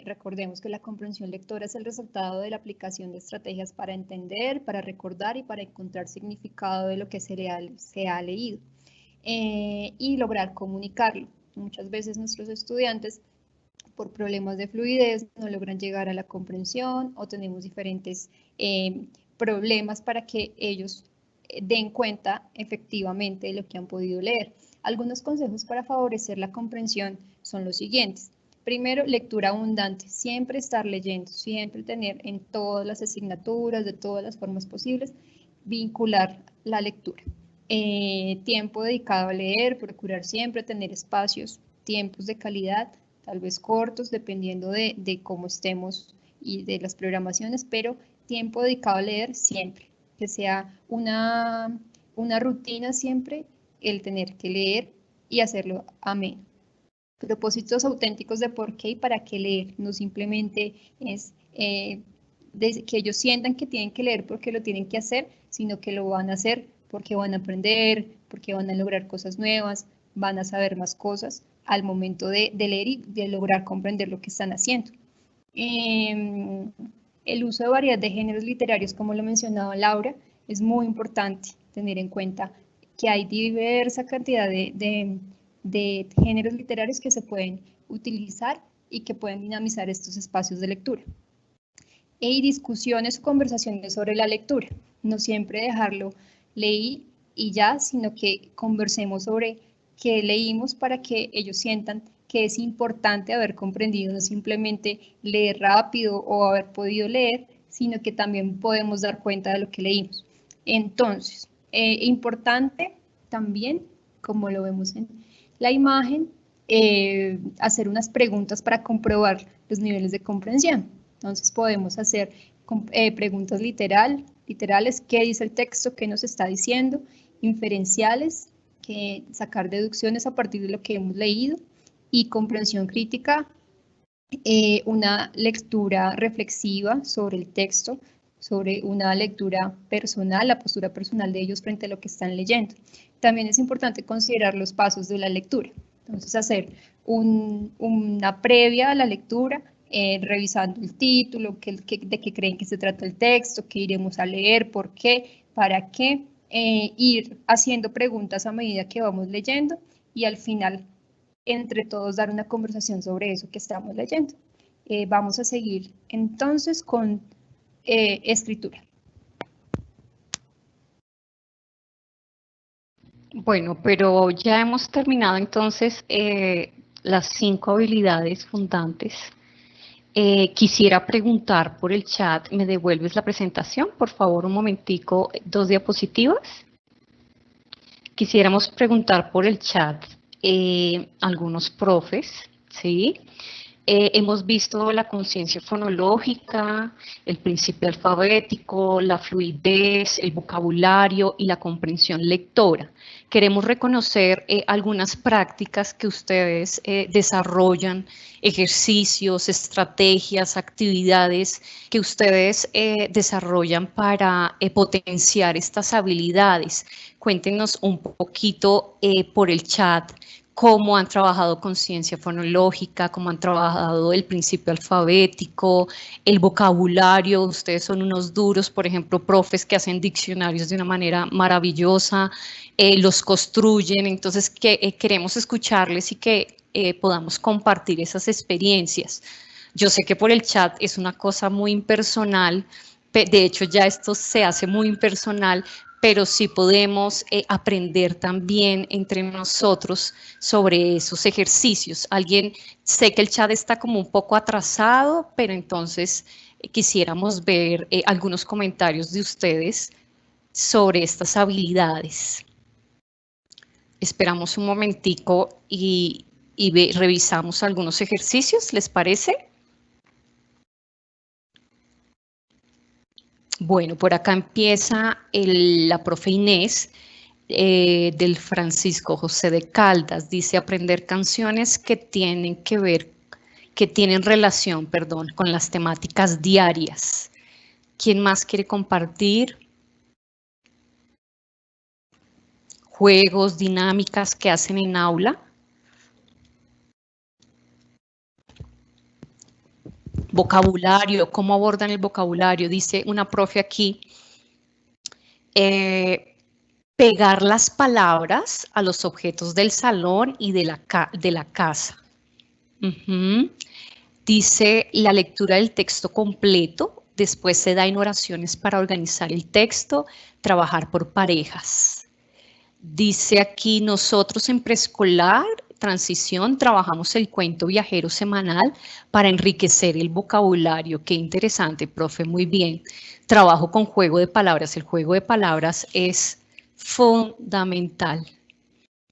recordemos que la comprensión lectora es el resultado de la aplicación de estrategias para entender, para recordar y para encontrar significado de lo que se ha leído y lograr comunicarlo. Muchas veces nuestros estudiantes, por problemas de fluidez, no logran llegar a la comprensión o tenemos diferentes problemas para que ellos den cuenta efectivamente de lo que han podido leer. Algunos consejos para favorecer la comprensión son los siguientes. Primero, lectura abundante. Siempre estar leyendo, siempre tener en todas las asignaturas, de todas las formas posibles, vincular la lectura. Tiempo dedicado a leer, procurar siempre tener espacios, tiempos de calidad, tal vez cortos, dependiendo de cómo estemos y de las programaciones, pero tiempo dedicado a leer siempre, que sea una rutina siempre el tener que leer y hacerlo ameno. Propósitos auténticos de por qué y para qué leer, no simplemente es que ellos sientan que tienen que leer porque lo tienen que hacer, sino que lo van a hacer porque van a aprender, porque van a lograr cosas nuevas, van a saber más cosas al momento de leer y de lograr comprender lo que están haciendo. El uso de variedad de géneros literarios, como lo mencionaba Laura, es muy importante tener en cuenta que hay diversa cantidad de géneros literarios que se pueden utilizar y que pueden dinamizar estos espacios de lectura. Y discusiones o conversaciones sobre la lectura. No siempre dejarlo leí y ya, sino que conversemos sobre qué leímos para que ellos sientan que es importante haber comprendido, no simplemente leer rápido o haber podido leer, sino que también podemos dar cuenta de lo que leímos. Entonces, importante también, como lo vemos en la imagen, hacer unas preguntas para comprobar los niveles de comprensión. Entonces podemos hacer preguntas literales, qué dice el texto, qué nos está diciendo, inferenciales, que sacar deducciones a partir de lo que hemos leído, y comprensión crítica, una lectura reflexiva sobre el texto, sobre una lectura personal, la postura personal de ellos frente a lo que están leyendo. También es importante considerar los pasos de la lectura. Entonces, hacer una previa a la lectura, revisando el título, de qué creen que se trata el texto, qué iremos a leer, por qué, para qué, ir haciendo preguntas a medida que vamos leyendo y al final, entre todos, dar una conversación sobre eso que estamos leyendo. Vamos a seguir entonces con escritura. Bueno, pero ya hemos terminado entonces las 5 habilidades fundantes. Quisiera preguntar por el chat, ¿me devuelves la presentación? Por favor, un momentico, 2 diapositivas. Quisiéramos preguntar por el chat algunos profes, ¿sí? Hemos visto la conciencia fonológica, el principio alfabético, la fluidez, el vocabulario y la comprensión lectora. Queremos reconocer algunas prácticas que ustedes desarrollan, ejercicios, estrategias, actividades que ustedes desarrollan para potenciar estas habilidades. Cuéntenos un poquito por el chat cómo han trabajado conciencia fonológica, cómo han trabajado el principio alfabético, el vocabulario. Ustedes son unos duros, por ejemplo, profes que hacen diccionarios de una manera maravillosa, los construyen. Entonces, queremos escucharles y que podamos compartir esas experiencias. Yo sé que por el chat es una cosa muy impersonal, de hecho ya esto se hace muy impersonal, pero sí podemos aprender también entre nosotros sobre esos ejercicios. Sé que el chat está como un poco atrasado, pero entonces quisiéramos ver algunos comentarios de ustedes sobre estas habilidades. Esperamos un momentico y revisamos algunos ejercicios, ¿les parece? Bueno, por acá empieza la profe Inés del Francisco José de Caldas. Dice, aprender canciones que que tienen relación, perdón, con las temáticas diarias. ¿Quién más quiere compartir? Juegos, dinámicas que hacen en aula. Vocabulario, ¿cómo abordan el vocabulario? Dice una profe aquí, pegar las palabras a los objetos del salón y de la casa. Dice la lectura del texto completo, después se da en oraciones para organizar el texto, trabajar por parejas. Dice aquí, nosotros en preescolar, transición, trabajamos el cuento viajero semanal para enriquecer el vocabulario. Qué interesante, profe, muy bien. Trabajo con juego de palabras. El juego de palabras es fundamental.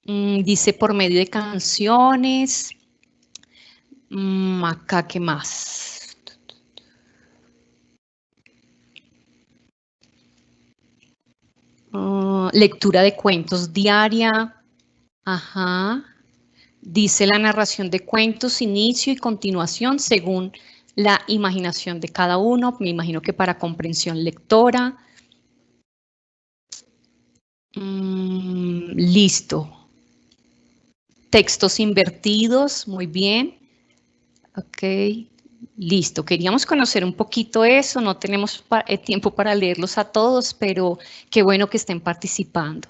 Dice por medio de canciones. Acá, ¿qué más? Lectura de cuentos diaria. Ajá. Dice la narración de cuentos, inicio y continuación según la imaginación de cada uno. Me imagino que para comprensión lectora. Listo. Textos invertidos, muy bien. Ok, listo. Queríamos conocer un poquito eso, no tenemos tiempo para leerlos a todos, pero qué bueno que estén participando.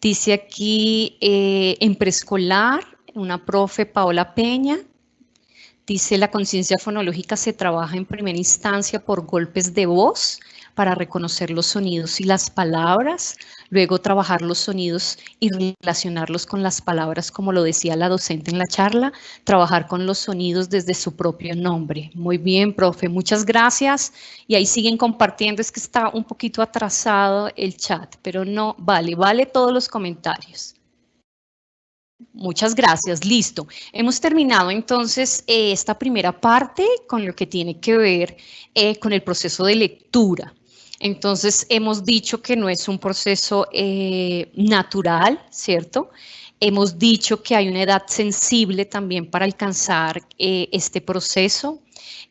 Dice aquí en preescolar, una profe, Paola Peña, dice la conciencia fonológica se trabaja en primera instancia por golpes de voz para reconocer los sonidos y las palabras, luego trabajar los sonidos y relacionarlos con las palabras, como lo decía la docente en la charla, trabajar con los sonidos desde su propio nombre. Muy bien, profe, muchas gracias. Y ahí siguen compartiendo, es que está un poquito atrasado el chat, pero no, vale todos los comentarios. Muchas gracias, listo. Hemos terminado entonces esta primera parte con lo que tiene que ver con el proceso de lectura. Entonces hemos dicho que no es un proceso natural, ¿cierto? Hemos dicho que hay una edad sensible también para alcanzar este proceso.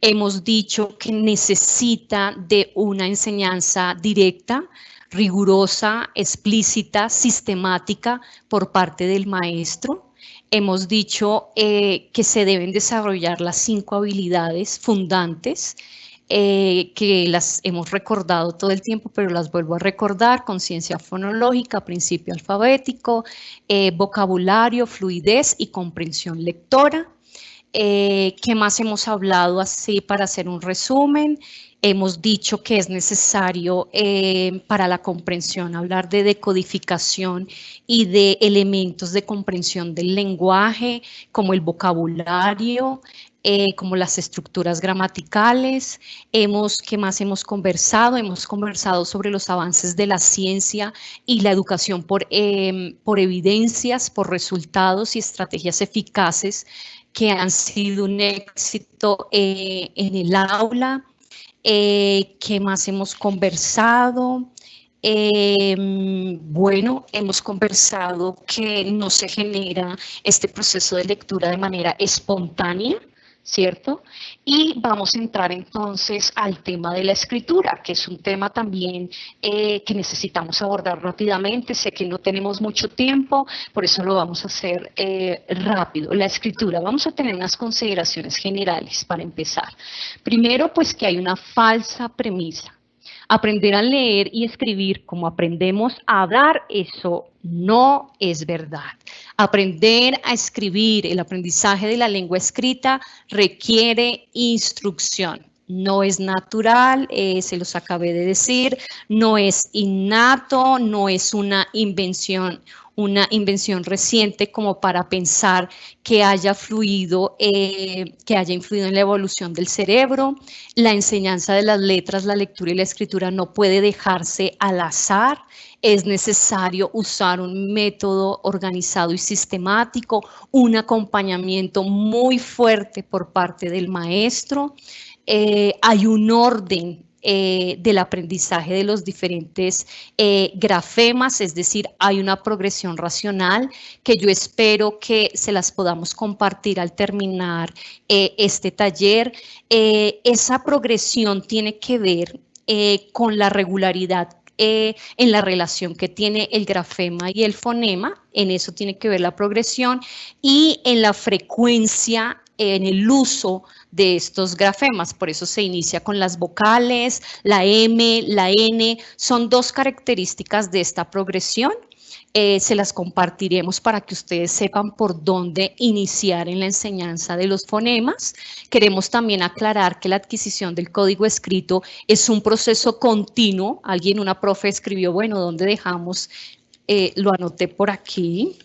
Hemos dicho que necesita de una enseñanza directa, rigurosa, explícita, sistemática por parte del maestro. Hemos dicho que se deben desarrollar las 5 habilidades fundantes, que las hemos recordado todo el tiempo, pero las vuelvo a recordar: conciencia fonológica, principio alfabético, vocabulario, fluidez y comprensión lectora. ¿Qué más hemos hablado así para hacer un resumen? Hemos dicho que es necesario para la comprensión hablar de decodificación y de elementos de comprensión del lenguaje, como el vocabulario, como las estructuras gramaticales. ¿Qué más hemos conversado? Hemos conversado sobre los avances de la ciencia y la educación por evidencias, por resultados y estrategias eficaces que han sido un éxito en el aula. ¿Qué más hemos conversado? Bueno, hemos conversado que no se genera este proceso de lectura de manera espontánea, ¿cierto? Y vamos a entrar entonces al tema de la escritura, que es un tema también que necesitamos abordar rápidamente. Sé que no tenemos mucho tiempo, por eso lo vamos a hacer rápido. La escritura, vamos a tener unas consideraciones generales para empezar. Primero, pues que hay una falsa premisa. Aprender a leer y escribir como aprendemos a hablar, eso no es verdad. Aprender a escribir, el aprendizaje de la lengua escrita requiere instrucción. No es natural, se los acabé de decir, no es innato, no es una invención reciente como para pensar que haya influido en la evolución del cerebro. La enseñanza de las letras, la lectura y la escritura no puede dejarse al azar. Es necesario usar un método organizado y sistemático, un acompañamiento muy fuerte por parte del maestro. Hay un orden del aprendizaje de los diferentes grafemas, es decir, hay una progresión racional que yo espero que se las podamos compartir al terminar este taller. Esa progresión tiene que ver con la regularidad en la relación que tiene el grafema y el fonema, en eso tiene que ver la progresión, y en la frecuencia, en el uso de estos grafemas. Por eso se inicia con las vocales, la M, la N, son dos características de esta progresión. Se las compartiremos para que ustedes sepan por dónde iniciar en la enseñanza de los fonemas. Queremos también aclarar que la adquisición del código escrito es un proceso continuo. Alguien, una profe, escribió, bueno, ¿dónde dejamos? Lo anoté por aquí.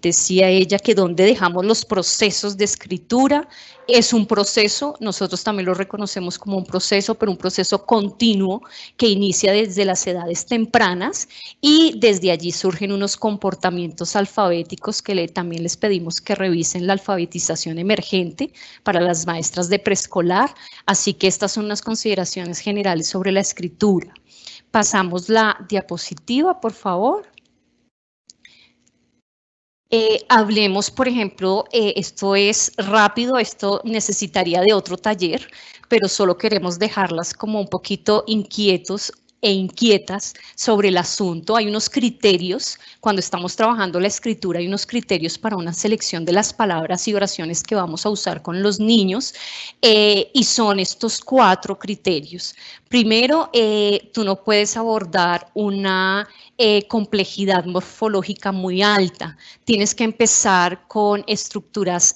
Decía ella que donde dejamos los procesos de escritura es un proceso, nosotros también lo reconocemos como un proceso, pero un proceso continuo que inicia desde las edades tempranas y desde allí surgen unos comportamientos alfabéticos que también les pedimos que revisen la alfabetización emergente para las maestras de preescolar, así que estas son unas consideraciones generales sobre la escritura. Pasamos la diapositiva, por favor. Hablemos, por ejemplo, esto es rápido, esto necesitaría de otro taller, pero solo queremos dejarlas como un poquito inquietos e inquietas sobre el asunto. Hay unos criterios, cuando estamos trabajando la escritura, hay unos criterios para una selección de las palabras y oraciones que vamos a usar con los niños, y son estos 4 criterios. Primero, tú no puedes abordar una complejidad morfológica muy alta. Tienes que empezar con estructuras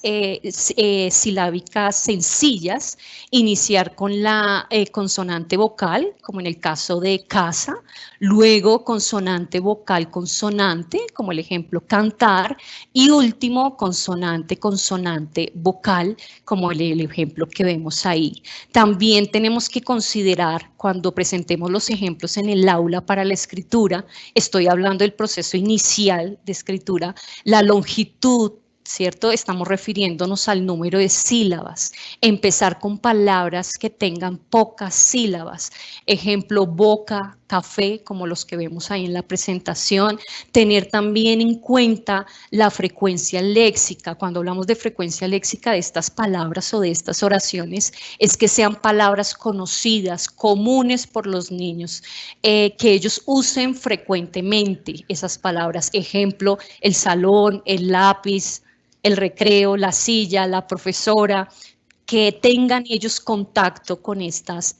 silábicas sencillas, iniciar con la consonante vocal, como en el caso de casa, luego consonante vocal consonante, como el ejemplo cantar, y último consonante consonante vocal, como el ejemplo que vemos ahí. También tenemos que considerar cuando presentemos los ejemplos en el aula para la escritura, estoy hablando del proceso inicial de escritura, la longitud, ¿cierto? Estamos refiriéndonos al número de sílabas. Empezar con palabras que tengan pocas sílabas. Ejemplo, boca, café, como los que vemos ahí en la presentación. Tener también en cuenta la frecuencia léxica. Cuando hablamos de frecuencia léxica de estas palabras o de estas oraciones, es que sean palabras conocidas, comunes por los niños, que ellos usen frecuentemente esas palabras. Ejemplo, el salón, el lápiz, el recreo, la silla, la profesora, que tengan ellos contacto con estas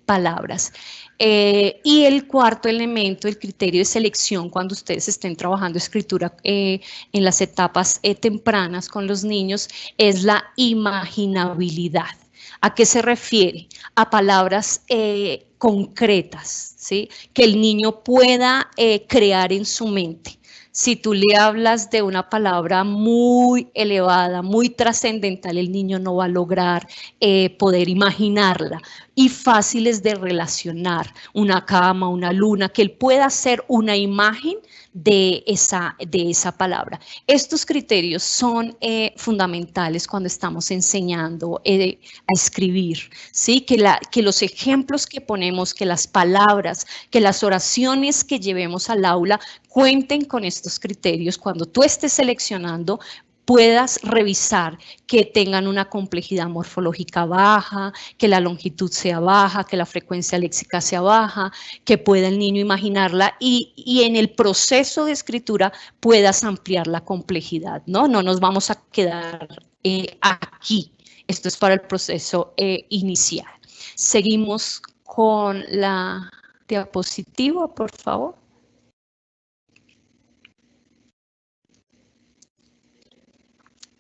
palabras. Y el cuarto elemento, el criterio de selección, cuando ustedes estén trabajando escritura en las etapas tempranas con los niños, es la imaginabilidad. ¿A qué se refiere? A palabras concretas, ¿sí? Que el niño pueda crear en su mente. Si tú le hablas de una palabra muy elevada, muy trascendental, el niño no va a lograr poder imaginarla. Y fáciles de relacionar, una cama, una luna, que él pueda hacer una imagen de esa palabra. Estos criterios son fundamentales cuando estamos enseñando a escribir, ¿sí? Que los ejemplos que ponemos, que las palabras, que las oraciones que llevemos al aula cuenten con estos criterios. Cuando tú estés seleccionando, puedas revisar que tengan una complejidad morfológica baja, que la longitud sea baja, que la frecuencia léxica sea baja, que pueda el niño imaginarla y en el proceso de escritura puedas ampliar la complejidad, ¿no? No nos vamos a quedar aquí. Esto es para el proceso inicial. Seguimos con la diapositiva, por favor.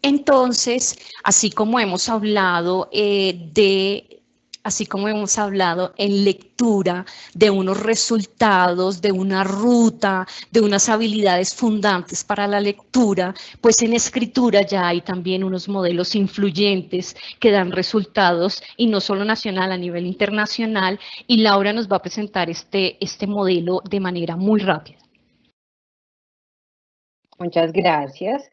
Entonces, así como hemos hablado en lectura de unos resultados, de una ruta, de unas habilidades fundantes para la lectura, pues en escritura ya hay también unos modelos influyentes que dan resultados, y no solo nacional, a nivel internacional, y Laura nos va a presentar este modelo de manera muy rápida. Muchas gracias.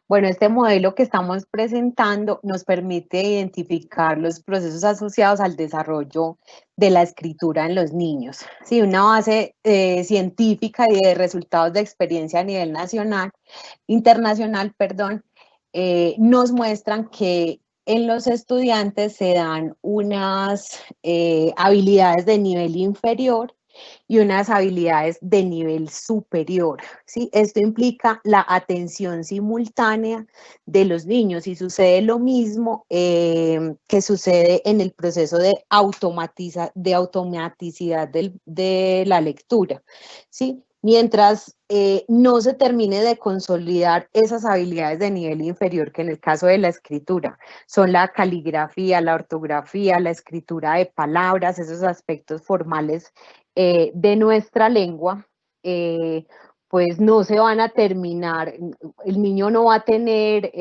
Bueno, este modelo que estamos presentando nos permite identificar los procesos asociados al desarrollo de la escritura en los niños. Sí, una base científica y de resultados de experiencia a nivel internacional, nos muestran que en los estudiantes se dan unas habilidades de nivel inferior y unas habilidades de nivel superior, ¿sí? Esto implica la atención simultánea de los niños y sucede lo mismo que sucede en el proceso de automaticidad de la lectura, ¿sí? Mientras no se termine de consolidar esas habilidades de nivel inferior, que en el caso de la escritura son la caligrafía, la ortografía, la escritura de palabras, esos aspectos formales de nuestra lengua, pues no se van a terminar, el niño no va a tener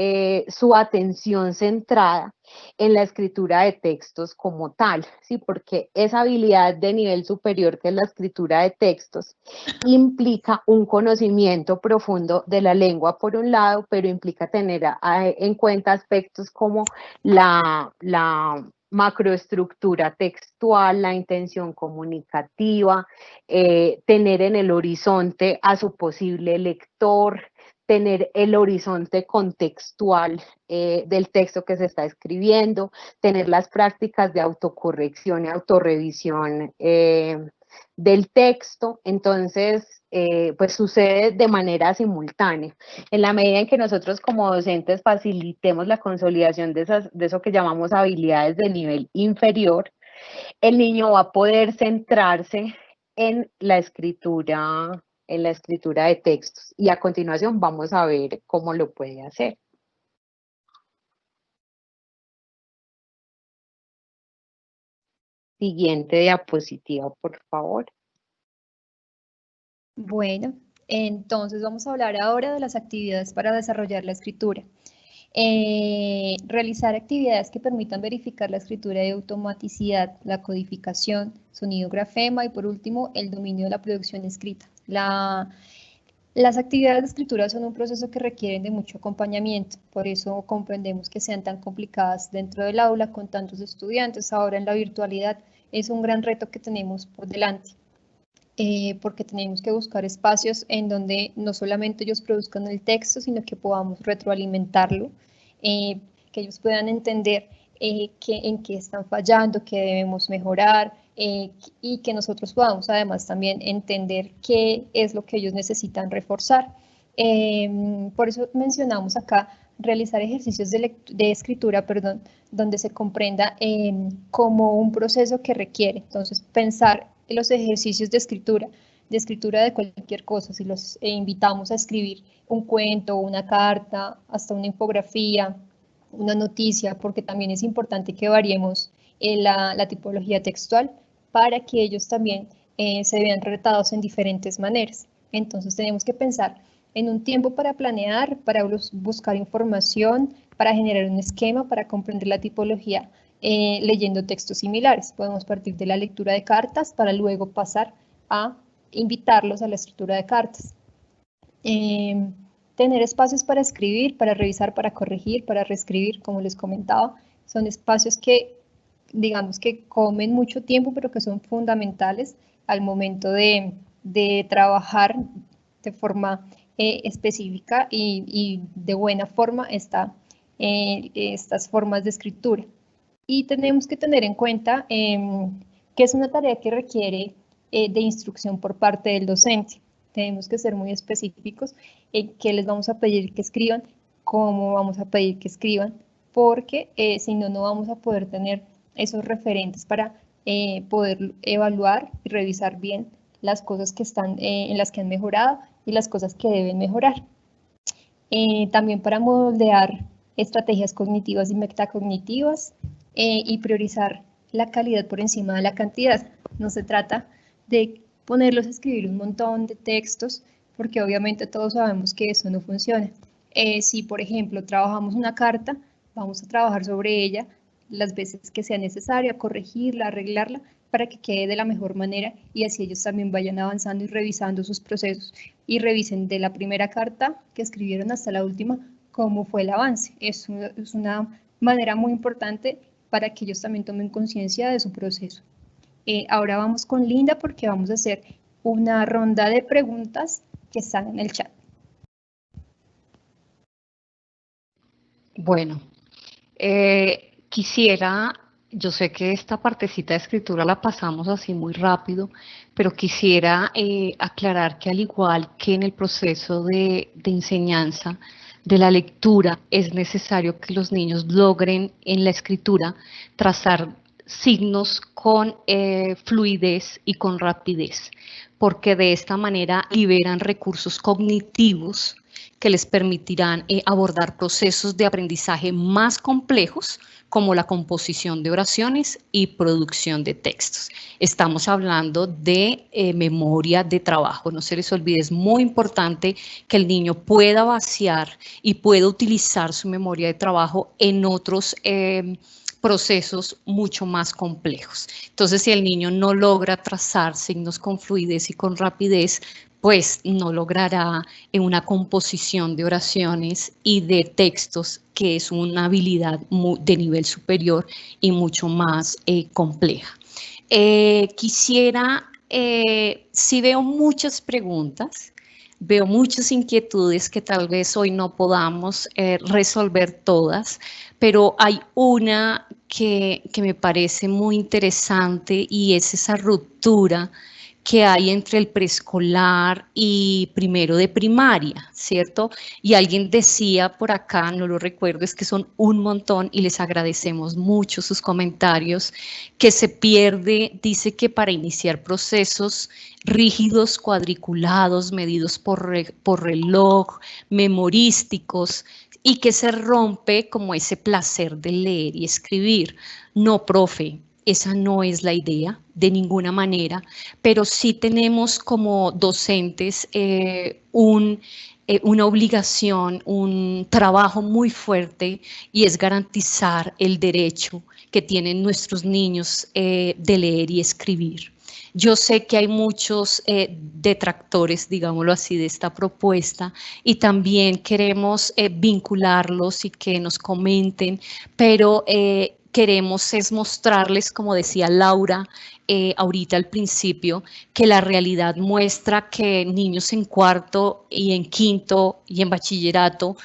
su atención centrada en la escritura de textos como tal, ¿sí? Porque esa habilidad de nivel superior que es la escritura de textos implica un conocimiento profundo de la lengua por un lado, pero implica tener en cuenta aspectos como la macroestructura textual, la intención comunicativa, tener en el horizonte a su posible lector, tener el horizonte contextual del texto que se está escribiendo, tener las prácticas de autocorrección y autorrevisión del texto. Entonces, pues sucede de manera simultánea. En la medida en que nosotros como docentes facilitemos la consolidación de eso que llamamos habilidades de nivel inferior, el niño va a poder centrarse en la escritura de textos. Y a continuación vamos a ver cómo lo puede hacer. Siguiente diapositiva, por favor. Bueno, entonces vamos a hablar ahora de las actividades para desarrollar la escritura. Realizar actividades que permitan verificar la escritura de automaticidad, la codificación, sonido grafema y por último el dominio de la producción escrita. Las actividades de escritura son un proceso que requieren de mucho acompañamiento, por eso comprendemos que sean tan complicadas dentro del aula con tantos estudiantes. Ahora en la virtualidad es un gran reto que tenemos por delante. Porque tenemos que buscar espacios en donde no solamente ellos produzcan el texto, sino que podamos retroalimentarlo, que ellos puedan entender en qué están fallando, qué debemos mejorar, y que nosotros podamos además también entender qué es lo que ellos necesitan reforzar. Por eso mencionamos acá realizar ejercicios de escritura, donde se comprenda como un proceso que requiere. Entonces, pensar en los ejercicios de escritura de cualquier cosa, si los invitamos a escribir un cuento, una carta, hasta una infografía, una noticia, porque también es importante que variemos la tipología textual para que ellos también se vean retados en diferentes maneras. Entonces tenemos que pensar en un tiempo para planear, para buscar información, para generar un esquema, para comprender la tipología, leyendo textos similares. Podemos partir de la lectura de cartas para luego pasar a invitarlos a la escritura de cartas. Tener espacios para escribir, para revisar, para corregir, para reescribir, como les comentaba, son espacios que digamos que comen mucho tiempo, pero que son fundamentales al momento de trabajar de forma específica y de buena forma estas formas de escritura. Y tenemos que tener en cuenta que es una tarea que requiere de instrucción por parte del docente. Tenemos que ser muy específicos en qué les vamos a pedir que escriban, cómo vamos a pedir que escriban, porque si no, no vamos a poder tener esos referentes para poder evaluar y revisar bien las cosas que están en las que han mejorado y las cosas que deben mejorar. También para moldear estrategias cognitivas y metacognitivas y priorizar la calidad por encima de la cantidad. No se trata de ponerlos a escribir un montón de textos, porque obviamente todos sabemos que eso no funciona. Si, por ejemplo, trabajamos una carta, vamos a trabajar sobre ella las veces que sea necesaria, corregirla, arreglarla, para que quede de la mejor manera y así ellos también vayan avanzando y revisando sus procesos y revisen de la primera carta que escribieron hasta la última cómo fue el avance. Es una manera muy importante para que ellos también tomen conciencia de su proceso. Ahora vamos con Linda porque vamos a hacer una ronda de preguntas que están en el chat. Bueno, yo sé que esta partecita de escritura la pasamos así muy rápido, pero quisiera aclarar que al igual que en el proceso de enseñanza de la lectura, es necesario que los niños logren en la escritura trazar signos con fluidez y con rapidez, porque de esta manera liberan recursos cognitivos que les permitirán abordar procesos de aprendizaje más complejos, como la composición de oraciones y producción de textos. Estamos hablando de memoria de trabajo. No se les olvide, es muy importante que el niño pueda vaciar y pueda utilizar su memoria de trabajo en otros procesos mucho más complejos. Entonces, si el niño no logra trazar signos con fluidez y con rapidez, pues no logrará una composición de oraciones y de textos, que es una habilidad de nivel superior y mucho más compleja. Sí veo muchas preguntas, veo muchas inquietudes que tal vez hoy no podamos resolver todas, pero hay una que me parece muy interesante y es esa ruptura que hay entre el preescolar y primero de primaria, ¿cierto? Y alguien decía por acá, no lo recuerdo, es que son un montón y les agradecemos mucho sus comentarios, que se pierde, dice que para iniciar procesos rígidos, cuadriculados, medidos por reloj, memorísticos, y que se rompe como ese placer de leer y escribir. No, profe, esa no es la idea de ninguna manera, pero sí tenemos como docentes una obligación, un trabajo muy fuerte, y es garantizar el derecho que tienen nuestros niños de leer y escribir. Yo sé que hay muchos detractores, digámoslo así, de esta propuesta, y también queremos vincularlos y que nos comenten, pero queremos es mostrarles, como decía Laura ahorita al principio, que la realidad muestra que niños en cuarto y en quinto y en bachillerato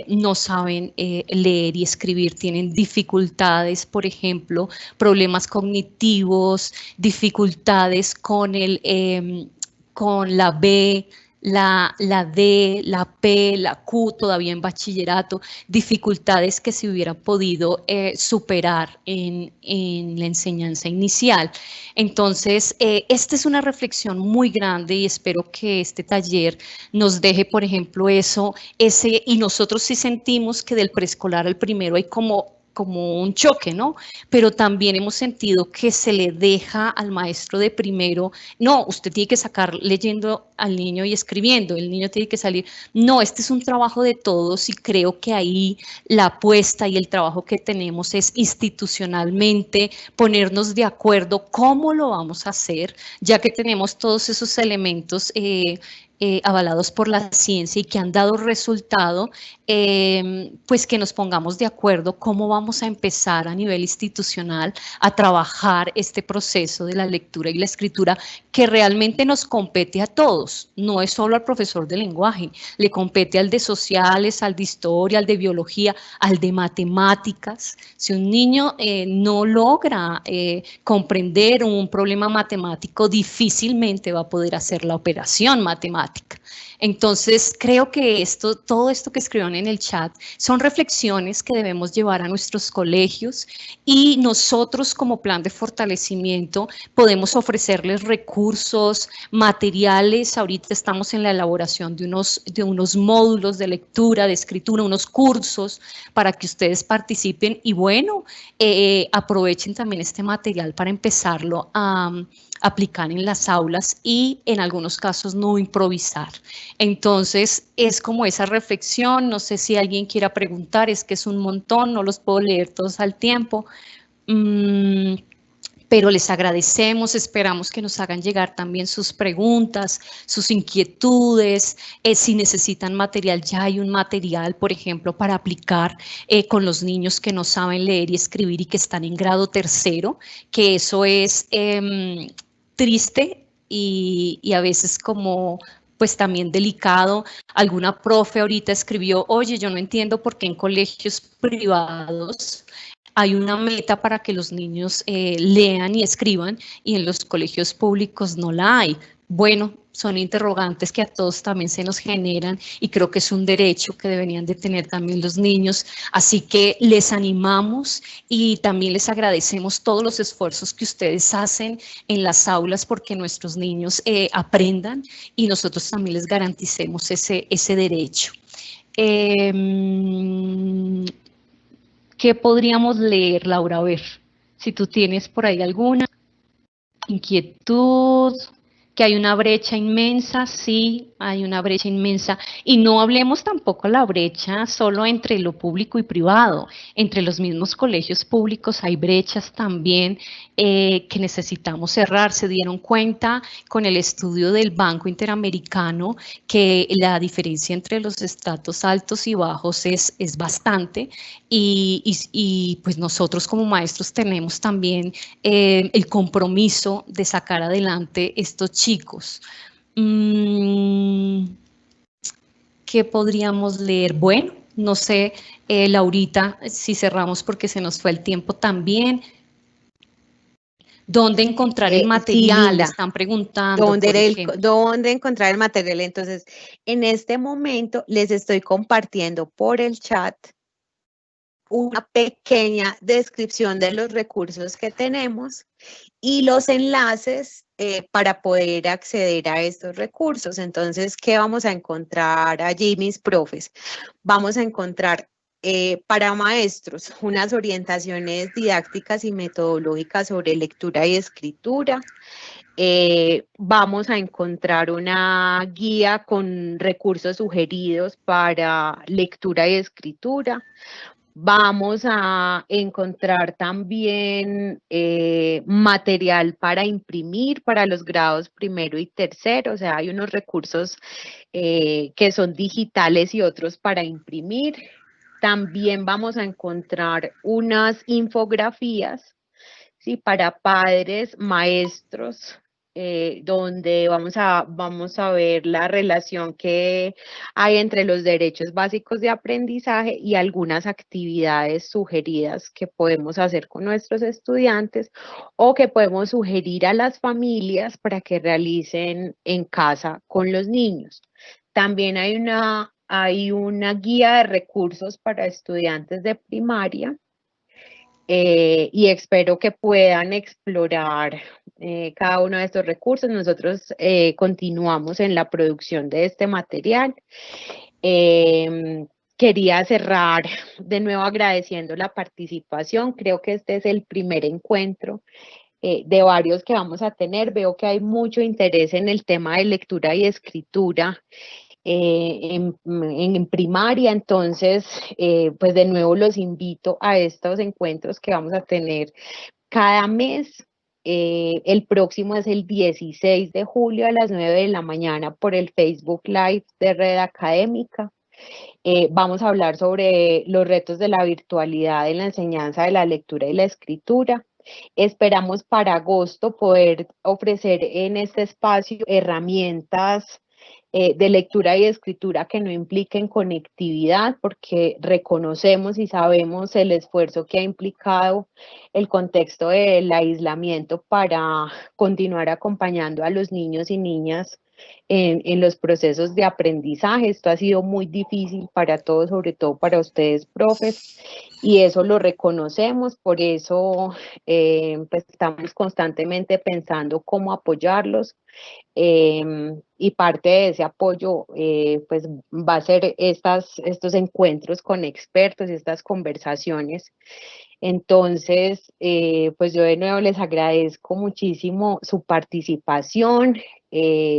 no saben leer y escribir, tienen dificultades, por ejemplo, problemas cognitivos, dificultades con la B, la D, la P, la Q, todavía en bachillerato, dificultades que se hubieran podido superar en la enseñanza inicial. Entonces, esta es una reflexión muy grande y espero que este taller nos deje, por ejemplo, y nosotros sí sentimos que del preescolar al primero hay como un choque, ¿no? Pero también hemos sentido que se le deja al maestro de primero, no, usted tiene que sacar leyendo al niño y escribiendo, el niño tiene que salir. No, este es un trabajo de todos y creo que ahí la apuesta y el trabajo que tenemos es institucionalmente ponernos de acuerdo cómo lo vamos a hacer, ya que tenemos todos esos elementos avalados por la ciencia y que han dado resultado, pues que nos pongamos de acuerdo cómo vamos a empezar a nivel institucional a trabajar este proceso de la lectura y la escritura, que realmente nos compete a todos, no es solo al profesor de lenguaje, le compete al de sociales, al de historia, al de biología, al de matemáticas. Si un niño no logra comprender un problema matemático, difícilmente va a poder hacer la operación matemática. Entonces, creo que todo esto que escribieron en el chat son reflexiones que debemos llevar a nuestros colegios, y nosotros como plan de fortalecimiento podemos ofrecerles recursos, materiales. Ahorita estamos en la elaboración de unos módulos de lectura, de escritura, unos cursos para que ustedes participen y bueno, aprovechen también este material para empezarlo a aplicar en las aulas y en algunos casos no improvisar. Entonces es como esa reflexión, no sé si alguien quiera preguntar, es que es un montón, no los puedo leer todos al tiempo, pero les agradecemos, esperamos que nos hagan llegar también sus preguntas, sus inquietudes, si necesitan material, ya hay un material, por ejemplo, para aplicar con los niños que no saben leer y escribir y que están en grado tercero, que eso es triste y a veces como pues también delicado. Alguna profe ahorita escribió, oye, yo no entiendo por qué en colegios privados hay una meta para que los niños lean y escriban y en los colegios públicos no la hay. Bueno, son interrogantes que a todos también se nos generan y creo que es un derecho que deberían de tener también los niños. Así que les animamos y también les agradecemos todos los esfuerzos que ustedes hacen en las aulas porque nuestros niños aprendan y nosotros también les garanticemos ese derecho. ¿Qué podríamos leer, Laura? A ver, si tú tienes por ahí alguna inquietud, que hay una brecha inmensa, sí, hay una brecha inmensa. Y no hablemos tampoco la brecha solo entre lo público y privado. Entre los mismos colegios públicos hay brechas también que necesitamos cerrar. Se dieron cuenta con el estudio del Banco Interamericano que la diferencia entre los estratos altos y bajos es bastante y pues nosotros como maestros tenemos también el compromiso de sacar adelante estos chicos. ¿Qué podríamos leer? Bueno, no sé, Laurita, si cerramos porque se nos fue el tiempo también. ¿Dónde encontrar el material? Sí, le están preguntando. ¿Dónde encontrar el material? Entonces, en este momento les estoy compartiendo por el chat una pequeña descripción de los recursos que tenemos y los enlaces para poder acceder a estos recursos. Entonces, ¿qué vamos a encontrar allí, mis profes? Vamos a encontrar para maestros unas orientaciones didácticas y metodológicas sobre lectura y escritura. Vamos a encontrar una guía con recursos sugeridos para lectura y escritura. Vamos a encontrar también material para imprimir para los grados primero y tercero, o sea, hay unos recursos que son digitales y otros para imprimir. También vamos a encontrar unas infografías, ¿sí? Para padres, maestros, donde vamos a ver la relación que hay entre los derechos básicos de aprendizaje y algunas actividades sugeridas que podemos hacer con nuestros estudiantes o que podemos sugerir a las familias para que realicen en casa con los niños. También hay una guía de recursos para estudiantes de primaria. Y espero que puedan explorar cada uno de estos recursos. Nosotros continuamos en la producción de este material. Quería cerrar de nuevo agradeciendo la participación. Creo que este es el primer encuentro de varios que vamos a tener. Veo que hay mucho interés en el tema de lectura y escritura. En primaria, entonces, pues de nuevo los invito a estos encuentros que vamos a tener cada mes. El próximo es el 16 de julio a las 9 de la mañana por el Facebook Live de Red Académica. Vamos a hablar sobre los retos de la virtualidad en la enseñanza de la lectura y la escritura. Esperamos para agosto poder ofrecer en este espacio herramientas de lectura y escritura que no impliquen conectividad, porque reconocemos y sabemos el esfuerzo que ha implicado el contexto del aislamiento para continuar acompañando a los niños y niñas en los procesos de aprendizaje. Esto ha sido muy difícil para todos, sobre todo para ustedes, profes, y eso lo reconocemos, por eso pues estamos constantemente pensando cómo apoyarlos. Y parte de ese apoyo pues va a ser estos encuentros con expertos, estas conversaciones. Entonces, pues yo de nuevo les agradezco muchísimo su participación,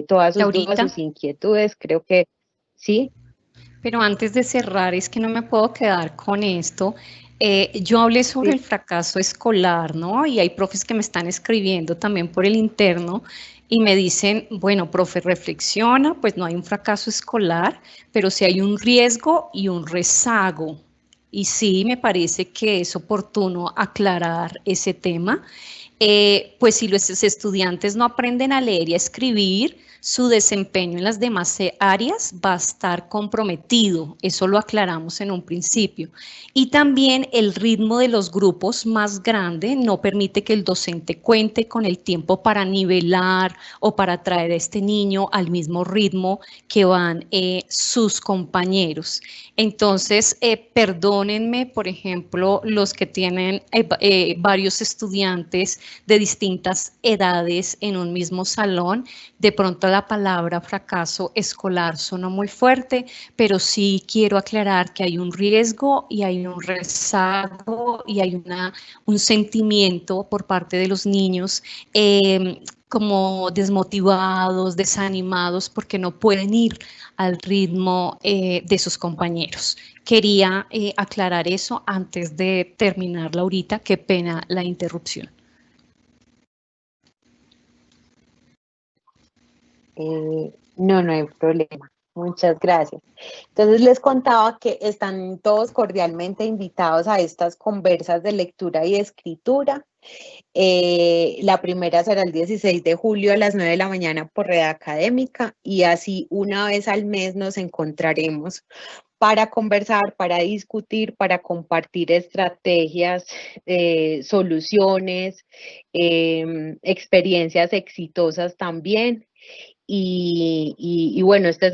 todas sus dudas, sus inquietudes, creo que sí. Pero antes de cerrar, es que no me puedo quedar con esto. Yo hablé sobre el fracaso escolar, ¿no? Y hay profes que me están escribiendo también por el interno y me dicen, bueno, profe, reflexiona, pues no hay un fracaso escolar, pero sí hay un riesgo y un rezago. Y sí, me parece que es oportuno aclarar ese tema. Pues si los estudiantes no aprenden a leer y a escribir, su desempeño en las demás áreas va a estar comprometido. Eso lo aclaramos en un principio. Y también el ritmo de los grupos más grande no permite que el docente cuente con el tiempo para nivelar o para traer a este niño al mismo ritmo que van sus compañeros. Entonces, perdónenme, por ejemplo, los que tienen varios estudiantes de distintas edades en un mismo salón. De pronto la palabra fracaso escolar suena muy fuerte, pero sí quiero aclarar que hay un riesgo y hay un rezago y hay un sentimiento por parte de los niños como desmotivados, desanimados, porque no pueden ir al ritmo de sus compañeros. Quería aclarar eso antes de terminar, Laurita. Qué pena la interrupción. No hay problema. Muchas gracias. Entonces les contaba que están todos cordialmente invitados a estas conversas de lectura y escritura. La primera será el 16 de julio a las 9 de la mañana por Red Académica y así una vez al mes nos encontraremos para conversar, para discutir, para compartir estrategias, soluciones, experiencias exitosas también. Y bueno, este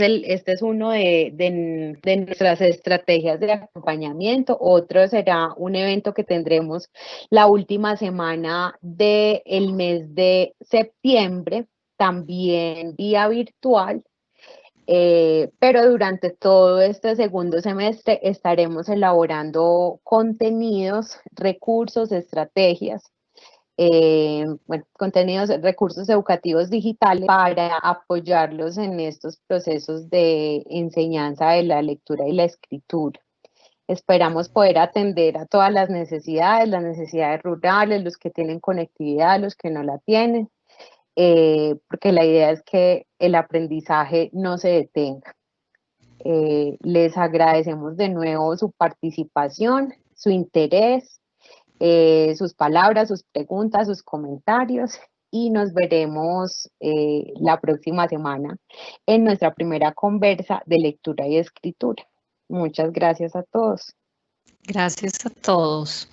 es uno de nuestras estrategias de acompañamiento. Otro será un evento que tendremos la última semana del mes de septiembre, también vía virtual. Pero durante todo este segundo semestre estaremos elaborando contenidos, recursos, estrategias, contenidos, recursos educativos digitales para apoyarlos en estos procesos de enseñanza de la lectura y la escritura. Esperamos poder atender a todas las necesidades rurales, los que tienen conectividad, los que no la tienen, porque la idea es que el aprendizaje no se detenga. Les agradecemos de nuevo su participación, su interés, sus palabras, sus preguntas, sus comentarios y nos veremos la próxima semana en nuestra primera conversa de lectura y escritura. Muchas gracias a todos. Gracias a todos.